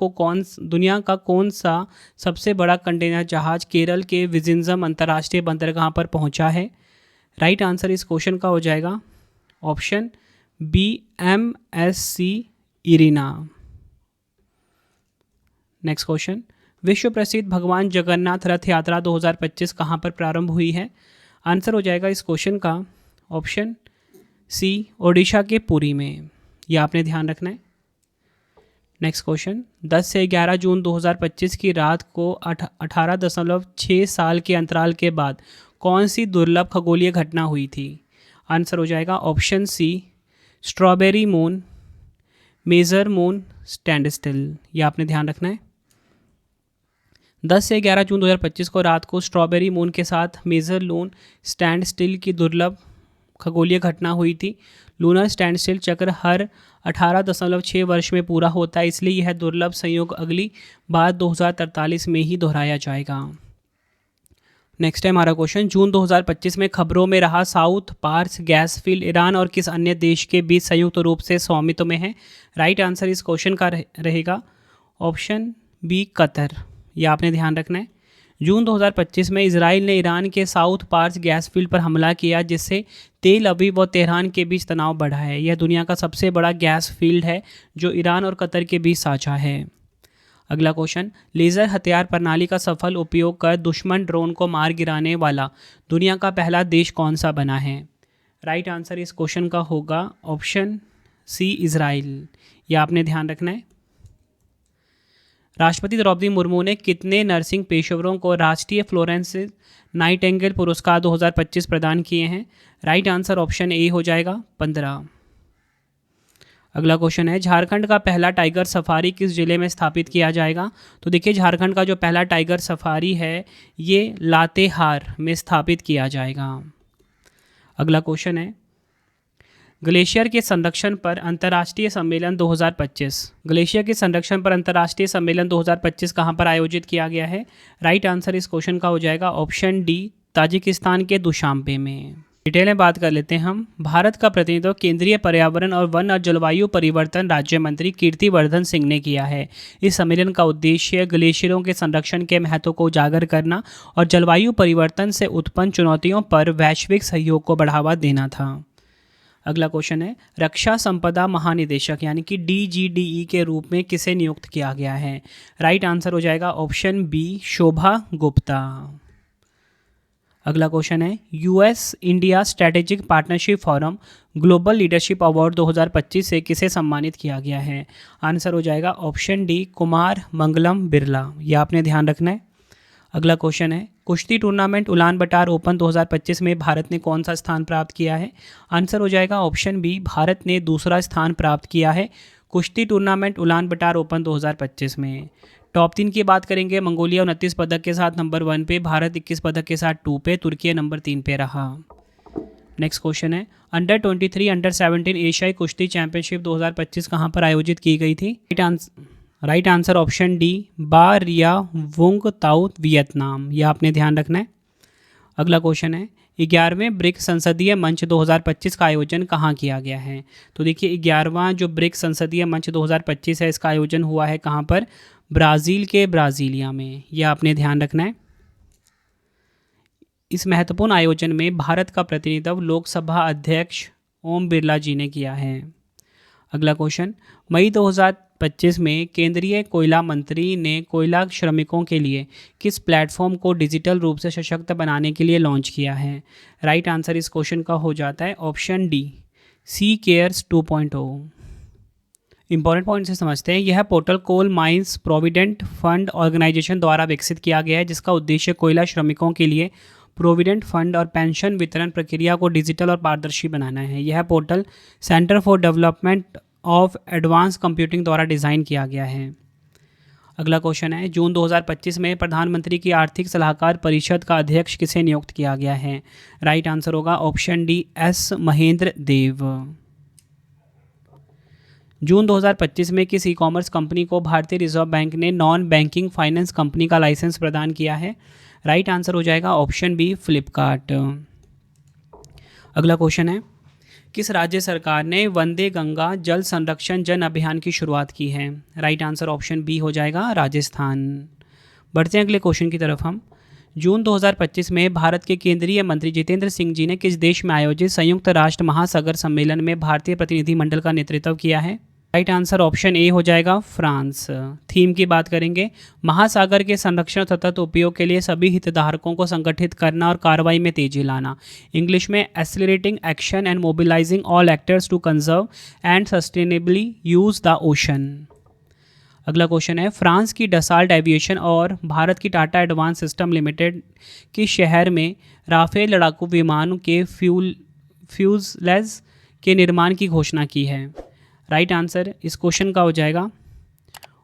का कौन सा सबसे बड़ा कंटेनर जहाज केरल के विजिंजम अंतर्राष्ट्रीय बंदरगाह पर पहुंचा है? राइट आंसर इस क्वेश्चन का हो जाएगा option B, MSC Irina. Next question, विश्व प्रसिद्ध भगवान जगन्नाथ रथ यात्रा 2025 कहाँ पर प्रारंभ हुई है? आंसर हो जाएगा इस क्वेश्चन का ऑप्शन सी, ओडिशा के पुरी में। यह आपने ध्यान रखना है। नेक्स्ट क्वेश्चन, 10 से 11 जून 2025 की रात को 18.6 साल के अंतराल के बाद कौन सी दुर्लभ खगोलीय घटना हुई थी? आंसर हो जाएगा option C, strawberry moon, major moon standstill. यह आपने ध्यान रखना है। 10 से 11 जून 2025 को रात को स्ट्रॉबेरी मून के साथ मेजर लून स्टैंड स्टिल की दुर्लभ खगोलीय घटना हुई थी। लूनर स्टैंड स्टिल चक्र हर 18.6 वर्ष में पूरा होता है, इसलिए यह दुर्लभ संयोग अगली बार 2043 में ही दोहराया जाएगा। नेक्स्ट है हमारा क्वेश्चन, जून 2025 में खबरों में रहा South Pars gas field Iran और किस अन्य देश के बीच संयुक्त रूप से स्वामित्व में है? राइट आंसर इस क्वेश्चन का रहेगा ऑप्शन बी, कतर। यह आपने ध्यान रखना है। जून 2025 में इजराइल ने ईरान के साउथ पार्स गैस फील्ड पर हमला किया, जिससे तेल अवीव व तेहरान के बीच तनाव बढ़ा है। यह दुनिया का सबसे बड़ा गैस फील्ड है जो ईरान और कतर के बीच साझा है। अगला क्वेश्चन, लेज़र हथियार प्रणाली का सफल उपयोग कर दुश्मन ड्रोन को मार गिराने वाला दुनिया का पहला देश कौन सा बना है? राइट आंसर इस क्वेश्चन का होगा ऑप्शन सी, इजराइल। यह आपने ध्यान रखना है। राष्ट्रपति द्रौपदी मुर्मू ने कितने नर्सिंग पेशेवरों को राष्ट्रीय फ्लोरेंस नाइटिंगेल पुरस्कार 2025 प्रदान किए हैं? राइट आंसर ऑप्शन ए हो जाएगा 15। अगला क्वेश्चन है, झारखंड का पहला टाइगर सफारी किस जिले में स्थापित किया जाएगा? तो देखिए, झारखंड का जो पहला टाइगर सफारी है ये लातेहार में स्थापित किया जाएगा। अगला क्वेश्चन है, ग्लेशियर के संरक्षण पर अंतर्राष्ट्रीय सम्मेलन 2025। ग्लेशियर के संरक्षण पर अंतर्राष्ट्रीय सम्मेलन 2025 कहाँ पर आयोजित किया गया है? राइट आंसर इस क्वेश्चन का हो जाएगा ऑप्शन डी, ताजिकिस्तान के दुशांबे में। डिटेल में बात कर लेते हैं हम। भारत का प्रतिनिधित्व केंद्रीय पर्यावरण और वन और जलवायु परिवर्तन राज्य मंत्री कीर्तिवर्धन सिंह ने किया है। इस सम्मेलन का उद्देश्य ग्लेशियरों के संरक्षण के महत्व को उजागर करना और जलवायु परिवर्तन से उत्पन्न चुनौतियों पर वैश्विक सहयोग को बढ़ावा देना था। अगला क्वेश्चन है, रक्षा संपदा महानिदेशक यानी कि DGDE के रूप में किसे नियुक्त किया गया है? राइट आंसर हो जाएगा ऑप्शन बी, शोभा गुप्ता। अगला क्वेश्चन है, US India strategic partnership forum global leadership award 2025 से किसे सम्मानित किया गया है? आंसर हो जाएगा ऑप्शन डी, कुमार मंगलम बिरला। यह आपने ध्यान रखना है। अगला क्वेश्चन है, कुश्ती टूर्नामेंट उलान बटार ओपन 2025 में भारत ने कौन सा स्थान प्राप्त किया है? आंसर हो जाएगा ऑप्शन बी, भारत ने दूसरा स्थान प्राप्त किया है कुश्ती टूर्नामेंट उलान बटार ओपन 2025 में। टॉप 3 की बात करेंगे, मंगोलिया 29 पदक के साथ नंबर 1 पे, भारत 21 पदक के साथ 2 पे, तुर्की नंबर 3 पे रहा। नेक्स्ट क्वेश्चन है, अंडर 23 अंडर 17 एशियाई कुश्ती चैंपियनशिप 2025 कहाँ पर आयोजित की गई थी? राइट आंसर ऑप्शन डी, बा रिया वुंग ताउ, वियतनाम। यह आपने ध्यान रखना है। अगला क्वेश्चन है 11वें ब्रिक्स संसदीय मंच 2025 का आयोजन कहाँ किया गया है। तो देखिए 11वां जो ब्रिक्स संसदीय मंच 2025 है इसका आयोजन हुआ है कहाँ पर, ब्राज़ील के ब्राज़ीलिया में, यह आपने ध्यान रखना है। इस महत्वपूर्ण आयोजन में भारत का प्रतिनिधित्व लोकसभा अध्यक्ष ओम बिरला जी ने किया है। अगला क्वेश्चन, मई 2025 में केंद्रीय कोयला मंत्री ने कोयला श्रमिकों के लिए किस प्लेटफॉर्म को डिजिटल रूप से सशक्त बनाने के लिए लॉन्च किया है। राइट आंसर इस क्वेश्चन का हो जाता है option D, C CARES 2.0। Important point से समझते हैं। यह portal coal mines provident fund organisation द्वारा विकसित किया गया है, जिसका उद्देश्य कोयला श्रमिकों के लिए प्रोविडेंट फंड और पेंशन वितरण प्रक्रिया को डिजिटल और पारदर्शी बनाना है। यह portal centre for development of advance computing द्वारा डिज़ाइन किया गया है। अगला क्वेश्चन है, जून 2025 में प्रधानमंत्री की आर्थिक सलाहकार परिषद का अध्यक्ष किसे नियुक्त किया गया है। राइट आंसर होगा ऑप्शन डी, एस महेंद्र देव। जून 2025 में किस ई कॉमर्स कंपनी को भारतीय रिजर्व बैंक ने नॉन बैंकिंग फाइनेंस कंपनी का लाइसेंस प्रदान किया है। राइट आंसर हो जाएगा ऑप्शन बी, फ्लिपकार्ट। अगला क्वेश्चन है, किस राज्य सरकार ने वंदे गंगा जल संरक्षण जन अभियान की शुरुआत की है। राइट आंसर ऑप्शन बी हो जाएगा, राजस्थान। बढ़ते हैं अगले क्वेश्चन की तरफ हम। जून 2025 में भारत के केंद्रीय मंत्री जितेंद्र सिंह जी ने किस देश में आयोजित संयुक्त राष्ट्र महासागर सम्मेलन में भारतीय प्रतिनिधिमंडल का नेतृत्व किया है। राइट आंसर ऑप्शन ए हो जाएगा, फ्रांस। थीम की बात करेंगे, महासागर के संरक्षण सतत उपयोग के लिए सभी हितधारकों को संगठित करना और कार्रवाई में तेजी लाना। इंग्लिश में accelerating action and mobilising all actors to conserve and sustainably use the ocean. अगला क्वेश्चन है, फ्रांस की डसाल्ट एविएशन और भारत की टाटा एडवांस सिस्टम लिमिटेड किस शहर में राफेल लड़ाकू विमान के फ्यूजलेज के निर्माण की घोषणा की है। राइट आंसर इस क्वेश्चन का हो जाएगा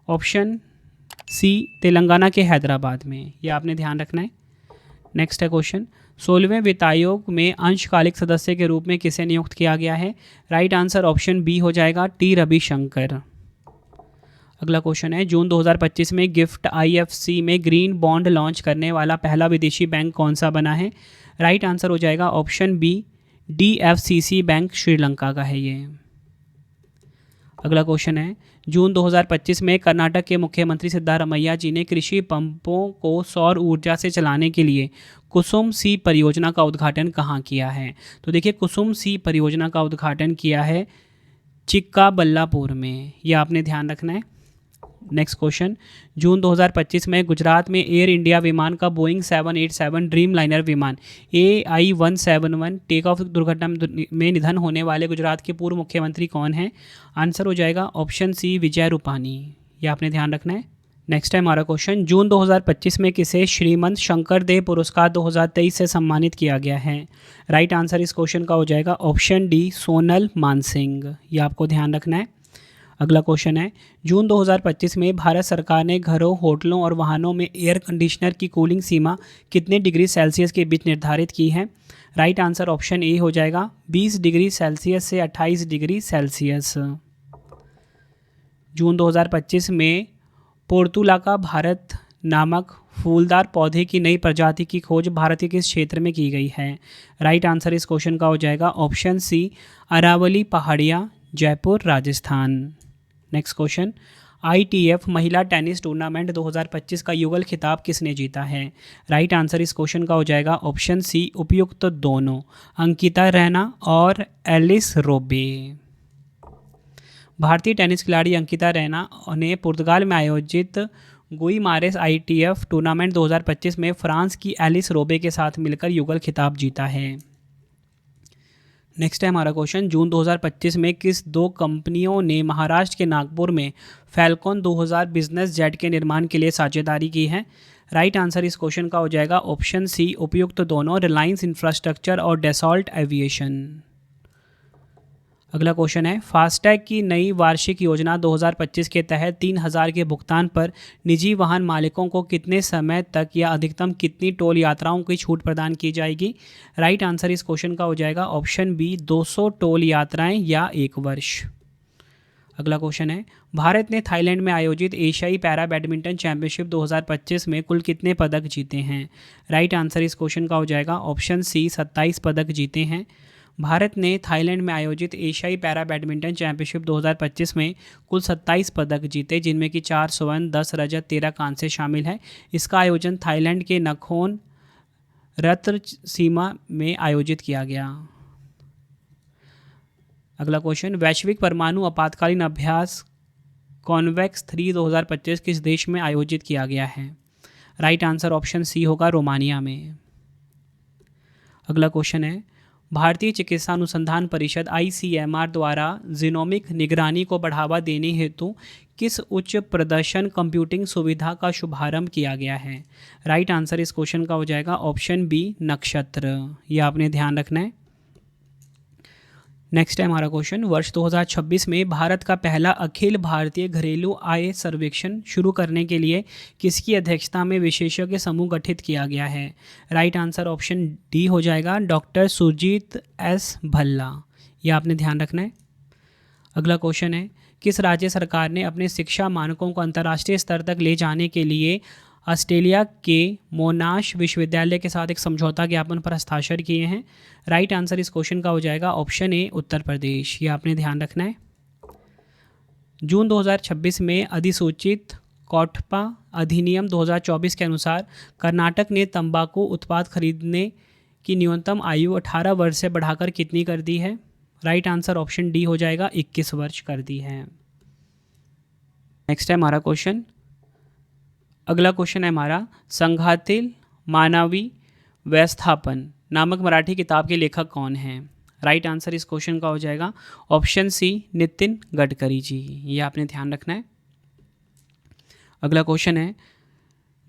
ऑप्शन सी, तेलंगाना के हैदराबाद में, यह आपने ध्यान रखना है। नेक्स्ट है क्वेश्चन, 16वें वित्त आयोग में अंशकालिक सदस्य के रूप में किसे नियुक्त किया गया है। राइट आंसर ऑप्शन बी हो जाएगा, टी रविशंकर। अगला क्वेश्चन है, जून 2025 में गिफ्ट IFC में ग्रीन बॉन्ड लॉन्च करने वाला पहला विदेशी बैंक कौन सा बना है। राइट आंसर हो जाएगा option B, DFCC bank Sri Lanka का है ये। अगला क्वेश्चन है, जून 2025 में कर्नाटक के मुख्यमंत्री सिद्धारमैया जी ने कृषि पंपों को सौर ऊर्जा से चलाने के लिए कुसुम सी परियोजना का उद्घाटन कहाँ किया है। तो देखिए कुसुम सी परियोजना का उद्घाटन किया है चिक्काबल्लापुर में, यह आपने ध्यान रखना है। नेक्स्ट क्वेश्चन, जून 2025 में गुजरात में एयर इंडिया विमान का बोइंग 787 ड्रीम लाइनर विमान AI-171 टेक ऑफ दुर्घटना में निधन होने वाले गुजरात के पूर्व मुख्यमंत्री कौन हैं। आंसर हो जाएगा ऑप्शन सी, विजय रूपानी, यह आपने ध्यान रखना है। नेक्स्ट है हमारा क्वेश्चन, जून 2025 में किसे श्रीमंत शंकरदेव पुरस्कार 2023 से सम्मानित किया गया है। राइट आंसर इस क्वेश्चन का हो जाएगा ऑप्शन डी, सोनल मानसिंह, यह आपको ध्यान रखना है। अगला क्वेश्चन है, जून 2025 में भारत सरकार ने घरों, होटलों और वाहनों में एयर कंडीशनर की कूलिंग सीमा कितने डिग्री सेल्सियस के बीच निर्धारित की है। राइट आंसर ऑप्शन ए हो जाएगा, 20 डिग्री सेल्सियस से 28 डिग्री सेल्सियस। जून 2025 में पोर्तुलाका भारत नामक फूलदार पौधे की नई प्रजाति की खोज भारत के किस क्षेत्र में की गई है। राइट आंसर इस क्वेश्चन का हो जाएगा ऑप्शन सी, अरावली पहाड़ियाँ, Jaipur, Rajasthan. Next question, ITF महिला टेनिस टूर्नामेंट 2025 का युगल खिताब किसने जीता है। राइट आंसर इस क्वेश्चन का हो जाएगा ऑप्शन सी, उपयुक्त दोनों, अंकिता रैना और एलिस रोबे। भारतीय टेनिस खिलाड़ी अंकिता रैना ने पुर्तगाल में आयोजित गुइमारेस ITF टूर्नामेंट 2025 में फ्रांस की एलिस रोबे के साथ मिलकर युगल खिताब जीता है। नेक्स्ट है हमारा क्वेश्चन, जून 2025 में किस दो कंपनियों ने महाराष्ट्र के नागपुर में फैल्कॉन 2000 बिजनेस जेट के निर्माण के लिए साझेदारी की है। राइट आंसर इस क्वेश्चन का हो जाएगा ऑप्शन सी, उपयुक्त दोनों, रिलायंस इंफ्रास्ट्रक्चर और डैसॉल्ट एविएशन। अगला क्वेश्चन है, फास्टैग की नई वार्षिक योजना 2025 के तहत 3000 के भुगतान पर निजी वाहन मालिकों को कितने समय तक या अधिकतम कितनी टोल यात्राओं की छूट प्रदान की जाएगी। राइट आंसर इस क्वेश्चन का हो जाएगा ऑप्शन बी, 200 टोल यात्राएं या 1 वर्ष। अगला क्वेश्चन है, भारत ने थाईलैंड में आयोजित एशियाई पैरा बैडमिंटन चैंपियनशिप 2025 में कुल कितने पदक जीते हैं? राइट आंसर इस क्वेश्चन का हो जाएगा ऑप्शन सी, 27 पदक जीते हैं। भारत ने थाईलैंड में आयोजित एशियाई पैरा बैडमिंटन चैंपियनशिप 2025 में कुल 27 पदक जीते, जिनमें कि 4 स्वर्ण, 10 रजत, 13 कांस्य शामिल है। इसका आयोजन थाईलैंड के नखोन रत्नसीमा में आयोजित किया गया। अगला क्वेश्चन, वैश्विक परमाणु आपातकालीन अभ्यास कॉन्वेक्स 3 2025 किस देश में आयोजित किया गया है? राइट आंसर ऑप्शन सी होगा, रोमानिया में। अगला क्वेश्चन है, भारतीय चिकित्सा अनुसंधान परिषद ICMR द्वारा जीनोमिक निगरानी को बढ़ावा देने हेतु किस उच्च प्रदर्शन कंप्यूटिंग सुविधा का शुभारंभ किया गया है? राइट आंसर इस क्वेश्चन का हो जाएगा ऑप्शन बी, नक्षत्र। यह आपने ध्यान रखना है। नेक्स्ट है हमारा क्वेश्चन, वर्ष 2026 में भारत का पहला अखिल भारतीय घरेलू आय सर्वेक्षण शुरू करने के लिए किसकी अध्यक्षता में विशेषज्ञ समूह गठित किया गया है? राइट आंसर ऑप्शन डी हो जाएगा, डॉक्टर सुरजीत एस भल्ला। यह आपने ध्यान रखना है। अगला क्वेश्चन है, किस राज्य सरकार ने अपने शिक्षा मानकों को अंतर्राष्ट्रीय स्तर तक ले जाने के लिए ऑस्ट्रेलिया के मोनाश विश्वविद्यालय के साथ एक समझौता ज्ञापन पर हस्ताक्षर किए हैं? राइट आंसर इस क्वेश्चन का हो जाएगा ऑप्शन ए, उत्तर प्रदेश। ये आपने ध्यान रखना है। जून 2026 में अधिसूचित कोटपा अधिनियम 2024 के अनुसार कर्नाटक ने तंबाकू उत्पाद खरीदने की न्यूनतम आयु 18 वर्ष से बढ़ाकर कितनी कर दी है? राइट आंसर ऑप्शन डी हो जाएगा, 21 वर्ष कर दी है। नेक्स्ट है हमारा क्वेश्चन, अगला क्वेश्चन है हमारा, संघातील मानवी व्यवस्थापन नामक मराठी किताब के लेखक कौन हैं? राइट आंसर इस क्वेश्चन का हो जाएगा ऑप्शन सी, नितिन गडकरी जी। ये आपने ध्यान रखना है। अगला क्वेश्चन है,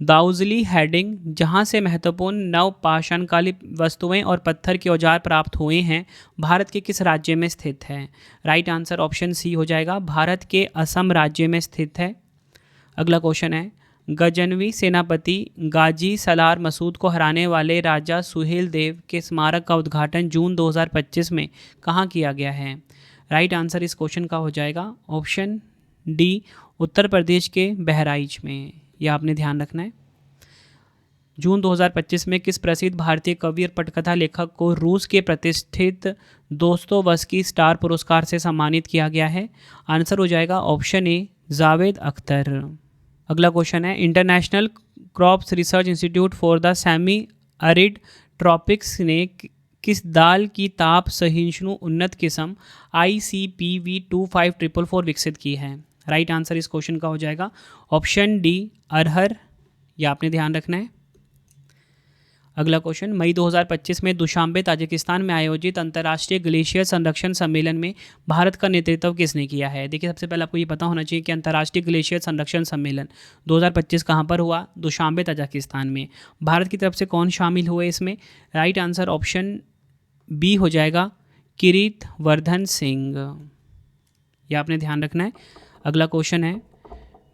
दाउजली हेडिंग जहां से महत्वपूर्ण नवपाषाणकालीन वस्तुएं और पत्थर के औजार प्राप्त हुए हैं, भारत के किस राज्य में स्थित है? राइट आंसर ऑप्शन सी हो जाएगा, भारत के असम राज्य में स्थित है। अगला क्वेश्चन है, गजनवी सेनापति गाजी सलार मसूद को हराने वाले राजा सुहेल देव के स्मारक का उद्घाटन जून 2025 में कहाँ किया गया है? राइट आंसर इस क्वेश्चन का हो जाएगा ऑप्शन डी, उत्तर प्रदेश के बहराइच में। यह आपने ध्यान रखना है। जून 2025 में किस प्रसिद्ध भारतीय कवि और पटकथा लेखक को रूस के प्रतिष्ठित दोस्तोवस्की स्टार पुरस्कार से सम्मानित किया गया है? आंसर हो जाएगा ऑप्शन ए, जावेद अख्तर। अगला क्वेश्चन है, international crops research institute for the semi arid tropics ने किस दाल की ताप सहिष्णु उन्नत किस्म ICPV 25444 विकसित की है? राइट आंसर इस क्वेश्चन का हो जाएगा ऑप्शन डी, अरहर। यह आपने ध्यान रखना है। अगला क्वेश्चन, मई 2025 में दुशांबे ताजिकिस्तान में आयोजित अंतर्राष्ट्रीय ग्लेशियर संरक्षण सम्मेलन में भारत का नेतृत्व किसने किया है? देखिए, सबसे पहले आपको ये पता होना चाहिए कि अंतर्राष्ट्रीय ग्लेशियर संरक्षण सम्मेलन 2025 कहाँ पर हुआ? दुशांबे ताजिकिस्तान में। भारत की तरफ से कौन शामिल हुए इसमें? राइट आंसर ऑप्शन बी हो जाएगा, कीर्तिवर्धन सिंह। यह आपने ध्यान रखना है। अगला क्वेश्चन है,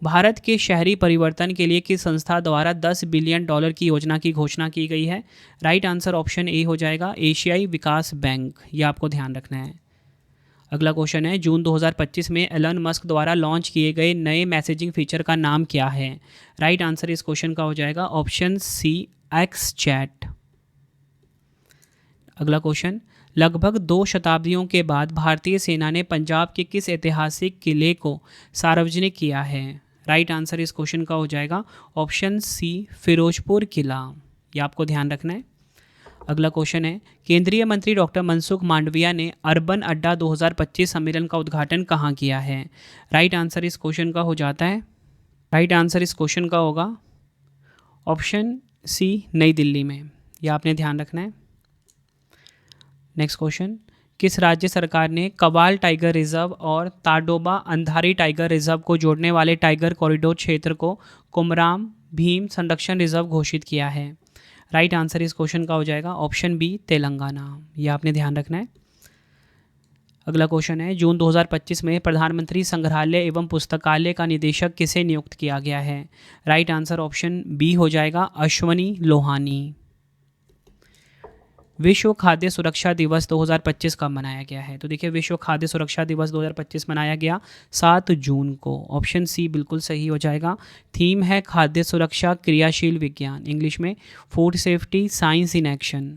भारत के शहरी परिवर्तन के लिए किस संस्था द्वारा $10 बिलियन की योजना की घोषणा की गई है? राइट आंसर ऑप्शन ए हो जाएगा, एशियाई विकास बैंक। यह आपको ध्यान रखना है। अगला क्वेश्चन है, जून 2025 में एलन मस्क द्वारा लॉन्च किए गए नए मैसेजिंग फीचर का नाम क्या है? राइट आंसर इस क्वेश्चन का हो जाएगा ऑप्शन सी, एक्स चैट। अगला क्वेश्चन, लगभग 2 शताब्दियों के बाद भारतीय सेना ने पंजाब के किस ऐतिहासिक किले को सार्वजनिक किया है? राइट आंसर इस क्वेश्चन का हो जाएगा ऑप्शन सी, फिरोजपुर किला। यह आपको ध्यान रखना है। अगला क्वेश्चन है, केंद्रीय मंत्री डॉक्टर मनसुख मांडविया ने अर्बन अड्डा 2025 सम्मेलन का उद्घाटन कहाँ किया है? राइट आंसर इस क्वेश्चन का हो जाता है, राइट आंसर इस क्वेश्चन का होगा ऑप्शन सी, नई दिल्ली में। यह आपने ध्यान रखना है। नेक्स्ट क्वेश्चन, किस राज्य सरकार ने कवाल टाइगर रिजर्व और ताडोबा अंधारी टाइगर रिजर्व को जोड़ने वाले टाइगर कॉरिडोर क्षेत्र को कुमराम भीम संरक्षण रिजर्व घोषित किया है? राइट आंसर इस क्वेश्चन का हो जाएगा ऑप्शन बी, तेलंगाना। यह आपने ध्यान रखना है। अगला क्वेश्चन है, जून 2025 में प्रधानमंत्री संग्रहालय एवं पुस्तकालय का निदेशक किसे नियुक्त किया गया है? राइट आंसर ऑप्शन बी हो जाएगा, अश्वनी लोहानी। विश्व खाद्य सुरक्षा दिवस 2025 कब मनाया गया है? तो देखिए विश्व खाद्य सुरक्षा दिवस 2025 मनाया गया 7 जून को। ऑप्शन सी बिल्कुल सही हो जाएगा। थीम है खाद्य सुरक्षा क्रियाशील विज्ञान, इंग्लिश में food safety science in action.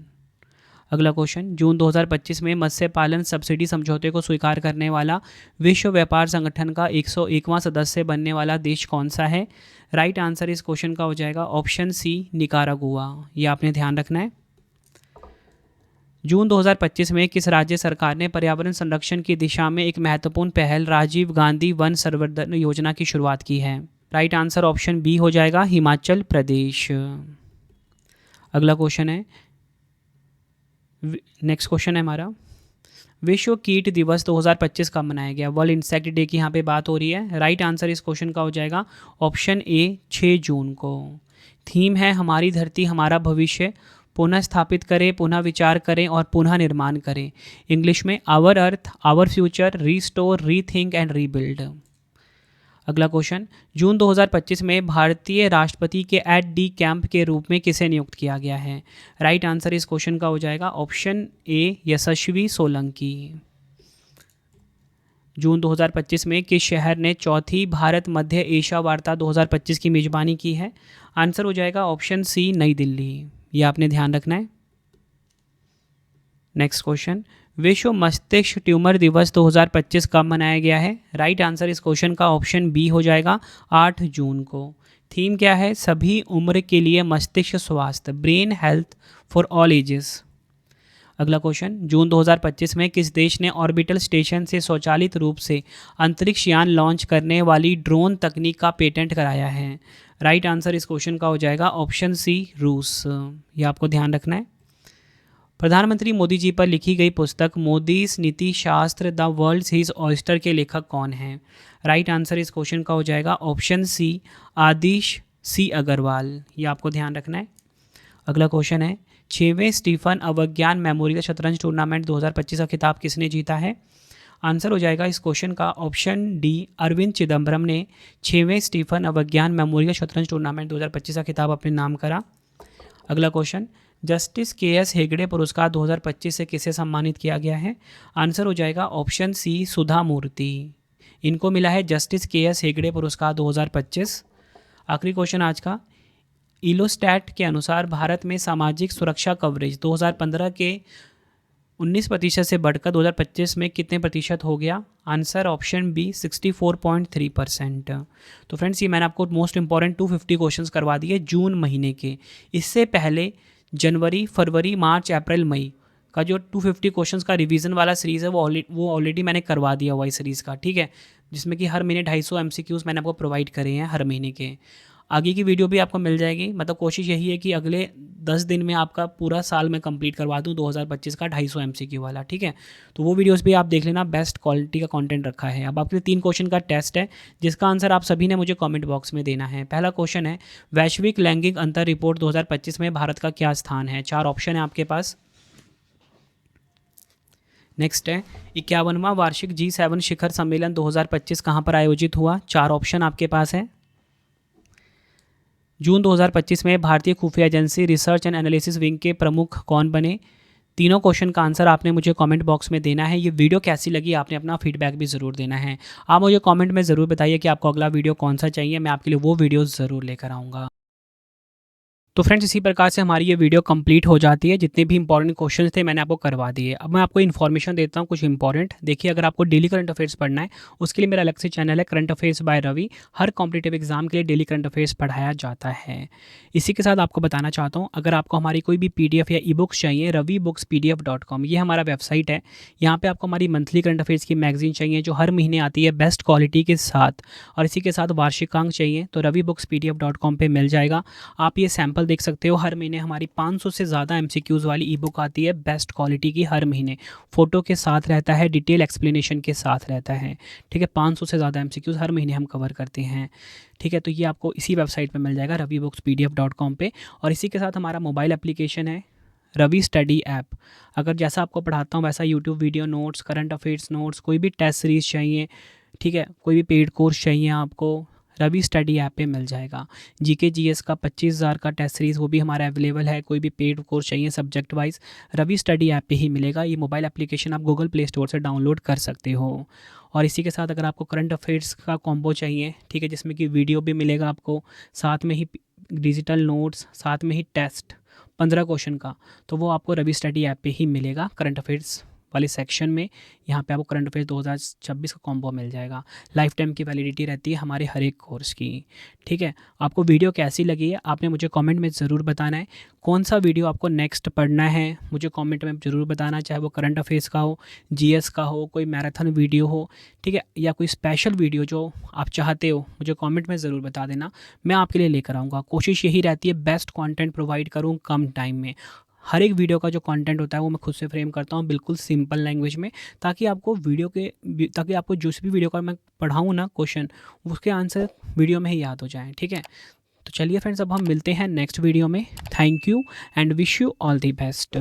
अगला क्वेश्चन, जून 2025 में मत्स्य पालन सब्सिडी समझौते को स्वीकार करने वाला विश्व व्यापार संगठन का 101वां सदस्य बनने वाला देश कौन सा है? राइट आंसर इस क्वेश्चन का हो जाएगा ऑप्शन सी निकारागुआ। ये आपने ध्यान रखना है। जून 2025 में किस राज्य सरकार ने पर्यावरण संरक्षण की दिशा में एक महत्वपूर्ण पहल राजीव गांधी वन संवर्धन योजना की शुरुआत की है? राइट आंसर ऑप्शन बी हो जाएगा हिमाचल प्रदेश। अगला क्वेश्चन है, नेक्स्ट क्वेश्चन है हमारा, विश्व कीट दिवस 2025 कब मनाया गया? वर्ल्ड इंसेक्ट डे की यहाँ पे बात हो रही है। राइट आंसर इस क्वेश्चन का हो जाएगा ऑप्शन ए 6 जून को। थीम है हमारी धरती हमारा भविष्य, पुनः स्थापित करें, पुनः विचार करें और पुनः निर्माण करें, इंग्लिश में our earth our future restore rethink and rebuild. अगला क्वेश्चन, जून 2025 में भारतीय राष्ट्रपति के एट डी कैंप के रूप में किसे नियुक्त किया गया है? राइट आंसर इस क्वेश्चन का हो जाएगा ऑप्शन ए यशस्वी सोलंकी। जून 2025 में किस शहर ने चौथी भारत मध्य एशिया वार्ता 2025 की मेजबानी की है? आंसर हो जाएगा ऑप्शन सी नई दिल्ली। ये आपने ध्यान रखना है। नेक्स्ट क्वेश्चन, विश्व मस्तिष्क ट्यूमर दिवस 2025 कब मनाया गया है? राइट आंसर इस क्वेश्चन का ऑप्शन बी हो जाएगा 8 जून को। थीम क्या है? सभी उम्र के लिए मस्तिष्क स्वास्थ्य, brain health for all ages. अगला क्वेश्चन, जून 2025 में किस देश ने ऑर्बिटल स्टेशन से स्वचालित रूप से अंतरिक्ष यान लॉन्च करने वाली ड्रोन तकनीक का पेटेंट कराया है? राइट आंसर इस क्वेश्चन का हो जाएगा ऑप्शन सी रूस। ये आपको ध्यान रखना है। प्रधानमंत्री मोदी जी पर लिखी गई पुस्तक मोदीज नीति शास्त्र द वर्ल्ड हिज ऑयस्टर के लेखक कौन हैं? राइट आंसर इस क्वेश्चन का हो जाएगा ऑप्शन सी आदिश सी अग्रवाल। ये आपको ध्यान रखना है। अगला क्वेश्चन है, 6वें स्टीफन अवज्ञान मेमोरियल शतरंज टूर्नामेंट 2025 का खिताब किसने जीता है? आंसर हो जाएगा इस क्वेश्चन का ऑप्शन डी अरविंद चिदम्बरम ने 6वें स्टीफन अवज्ञान मेमोरियल शतरंज टूर्नामेंट 2025 का खिताब अपने नाम करा। अगला क्वेश्चन, जस्टिस के.एस. हेगड़े पुरस्कार 2025 से किसे सम्मानित किया गया है? आंसर हो जाएगा ऑप्शन सी सुधा मूर्ति। इनको मिला है जस्टिस के.एस. हेगड़े पुरस्कार 2025। आखिरी क्वेश्चन आज का, इलोस्टैट के अनुसार भारत में सामाजिक सुरक्षा कवरेज 2015 के 19% से बढ़कर 2025 में कितने प्रतिशत हो गया? Answer option B 64.3%। तो फ्रेंड्स ये मैंने आपको मोस्ट इंपॉर्टेंट 250 क्वेश्चंस करवा दिए जून महीने के। इससे पहले जनवरी, फरवरी, मार्च, अप्रैल, मई का जो 250 क्वेश्चंस का रिवीजन वाला सीरीज़ है वो ऑलरेडी मैंने करवा दिया हुआ इस सीरीज़ का, ठीक है, जिसमें कि हर महीने 250 MCQs मैंने आपको प्रोवाइड करे हैं हर महीने के। आगे की वीडियो भी आपको मिल जाएगी। मतलब कोशिश यही है कि अगले 10 दिन में आपका पूरा साल मैं कंप्लीट करवा दूं 2025 का 250 MCQ वाला, ठीक है। तो वो वीडियोस भी आप देख लेना, बेस्ट क्वालिटी का कंटेंट रखा है। अब आपके लिए 3 क्वेश्चन का टेस्ट है जिसका आंसर आप सभी ने मुझे कमेंट बॉक्स में देना है। पहला क्वेश्चन है, वैश्विक लैंगिक अंतर रिपोर्ट 2025 में भारत का क्या स्थान है? 4 ऑप्शन है आपके पास। नेक्स्ट है, 51वां वार्षिक G7 शिखर सम्मेलन 2025 कहाँ पर आयोजित हुआ? 4 ऑप्शन आपके पास है। जून 2025 में भारतीय खुफिया agency research and analysis wing के प्रमुख कौन बने? तीनों क्वेश्चन का आंसर आपने मुझे कमेंट बॉक्स में देना है। ये वीडियो कैसी लगी आपने अपना फीडबैक भी ज़रूर देना है। आप मुझे कमेंट में ज़रूर बताइए कि आपको अगला वीडियो कौन सा चाहिए, मैं आपके लिए वो वीडियो ज़रूर लेकर आऊँगा। तो फ्रेंड्स इसी प्रकार से हमारी ये वीडियो कंप्लीट हो जाती है। जितने भी इंपॉर्टेंट क्वेश्चन थे मैंने आपको करवा दिए। अब मैं आपको इन्फॉर्मेशन देता हूँ कुछ इंपॉर्टेंट। देखिए, अगर आपको डेली करंट अफेयर्स पढ़ना है उसके लिए मेरा अलग से चैनल है करंट अफेयर्स बाय रवि। हर कॉम्पिटिटिव एग्जाम के लिए डेली करंट अफेयर्स पढ़ाया जाता है। इसी के साथ आपको बताना चाहता हूँ, अगर आपको हमारी कोई भी PDF या ई-बुक्स चाहिए, ravibooks.pdf.com ये हमारा वेबसाइट है। यहाँ पर आपको हमारी मंथली करंट अफेयर्स की मैगजीन चाहिए जो हर महीने आती है बेस्ट क्वालिटी के साथ, और इसी के साथ वार्षिकांक चाहिए तो ravibooks.pdf.com पर मिल जाएगा। आप ये सैम्पल देख सकते हो। हर महीने हमारी 500 से ज़्यादा MCQs वाली ई-बुक आती है बेस्ट क्वालिटी की, हर महीने फ़ोटो के साथ रहता है, डिटेल एक्सप्लेनेशन के साथ रहता है, ठीक है। 500 से ज़्यादा MCQs हर महीने हम कवर करते हैं, ठीक है। तो ये आपको इसी वेबसाइट पे मिल जाएगा ravibooks.pdf.com पे। और इसी के साथ हमारा मोबाइल एप्लीकेशन है रवि स्टडी ऐप। अगर जैसा आपको पढ़ाता हूँ वैसा YouTube video notes, current affairs notes, कोई भी टेस्ट सीरीज़ चाहिए, ठीक है, कोई भी पेड कोर्स चाहिए आपको, रवि स्टडी ऐप पे मिल जाएगा। जीके जीएस का 25,000 का टेस्ट सीरीज़ वो भी हमारा अवेलेबल है। कोई भी पेड कोर्स चाहिए subject wise Ravi study app पे ही मिलेगा। ये मोबाइल एप्लीकेशन आप गूगल प्ले स्टोर से डाउनलोड कर सकते हो। और इसी के साथ अगर आपको करंट अफेयर्स का कॉम्बो चाहिए, ठीक है, जिसमें कि वीडियो भी मिलेगा आपको, साथ में ही डिजिटल नोट्स, साथ में ही टेस्ट 15 क्वेश्चन का, तो वो आपको रवि स्टडी ऐप पे ही मिलेगा। करंट अफेयर्स वाले सेक्शन में यहाँ पे आपको करंट अफेयर्स 2026 का कॉम्बो मिल जाएगा। लाइफ टाइम की वैलिडिटी रहती है हमारे हर एक कोर्स की। ठीक है, आपको वीडियो कैसी लगी है आपने मुझे कमेंट में ज़रूर बताना है। कौन सा वीडियो आपको नेक्स्ट पढ़ना है मुझे कमेंट में ज़रूर बताना, चाहे वो करंट अफेयर्स का हो, जीएस का हो, कोई मैराथन वीडियो हो, ठीक है, या कोई स्पेशल वीडियो जो आप चाहते हो मुझे कमेंट में ज़रूर बता देना। मैं आपके लिए लेकर आऊँगा। कोशिश यही रहती है बेस्ट कंटेंट प्रोवाइड करूँ कम टाइम में। हर एक वीडियो का जो कंटेंट होता है वो मैं खुद से फ्रेम करता हूँ बिल्कुल सिंपल लैंग्वेज में, ताकि आपको जिस भी वीडियो का मैं पढ़ाऊँ ना क्वेश्चन, उसके आंसर वीडियो में ही याद हो जाएँ। ठीक है, तो चलिए फ्रेंड्स अब हम मिलते हैं नेक्स्ट वीडियो में। Thank you and wish you all the best.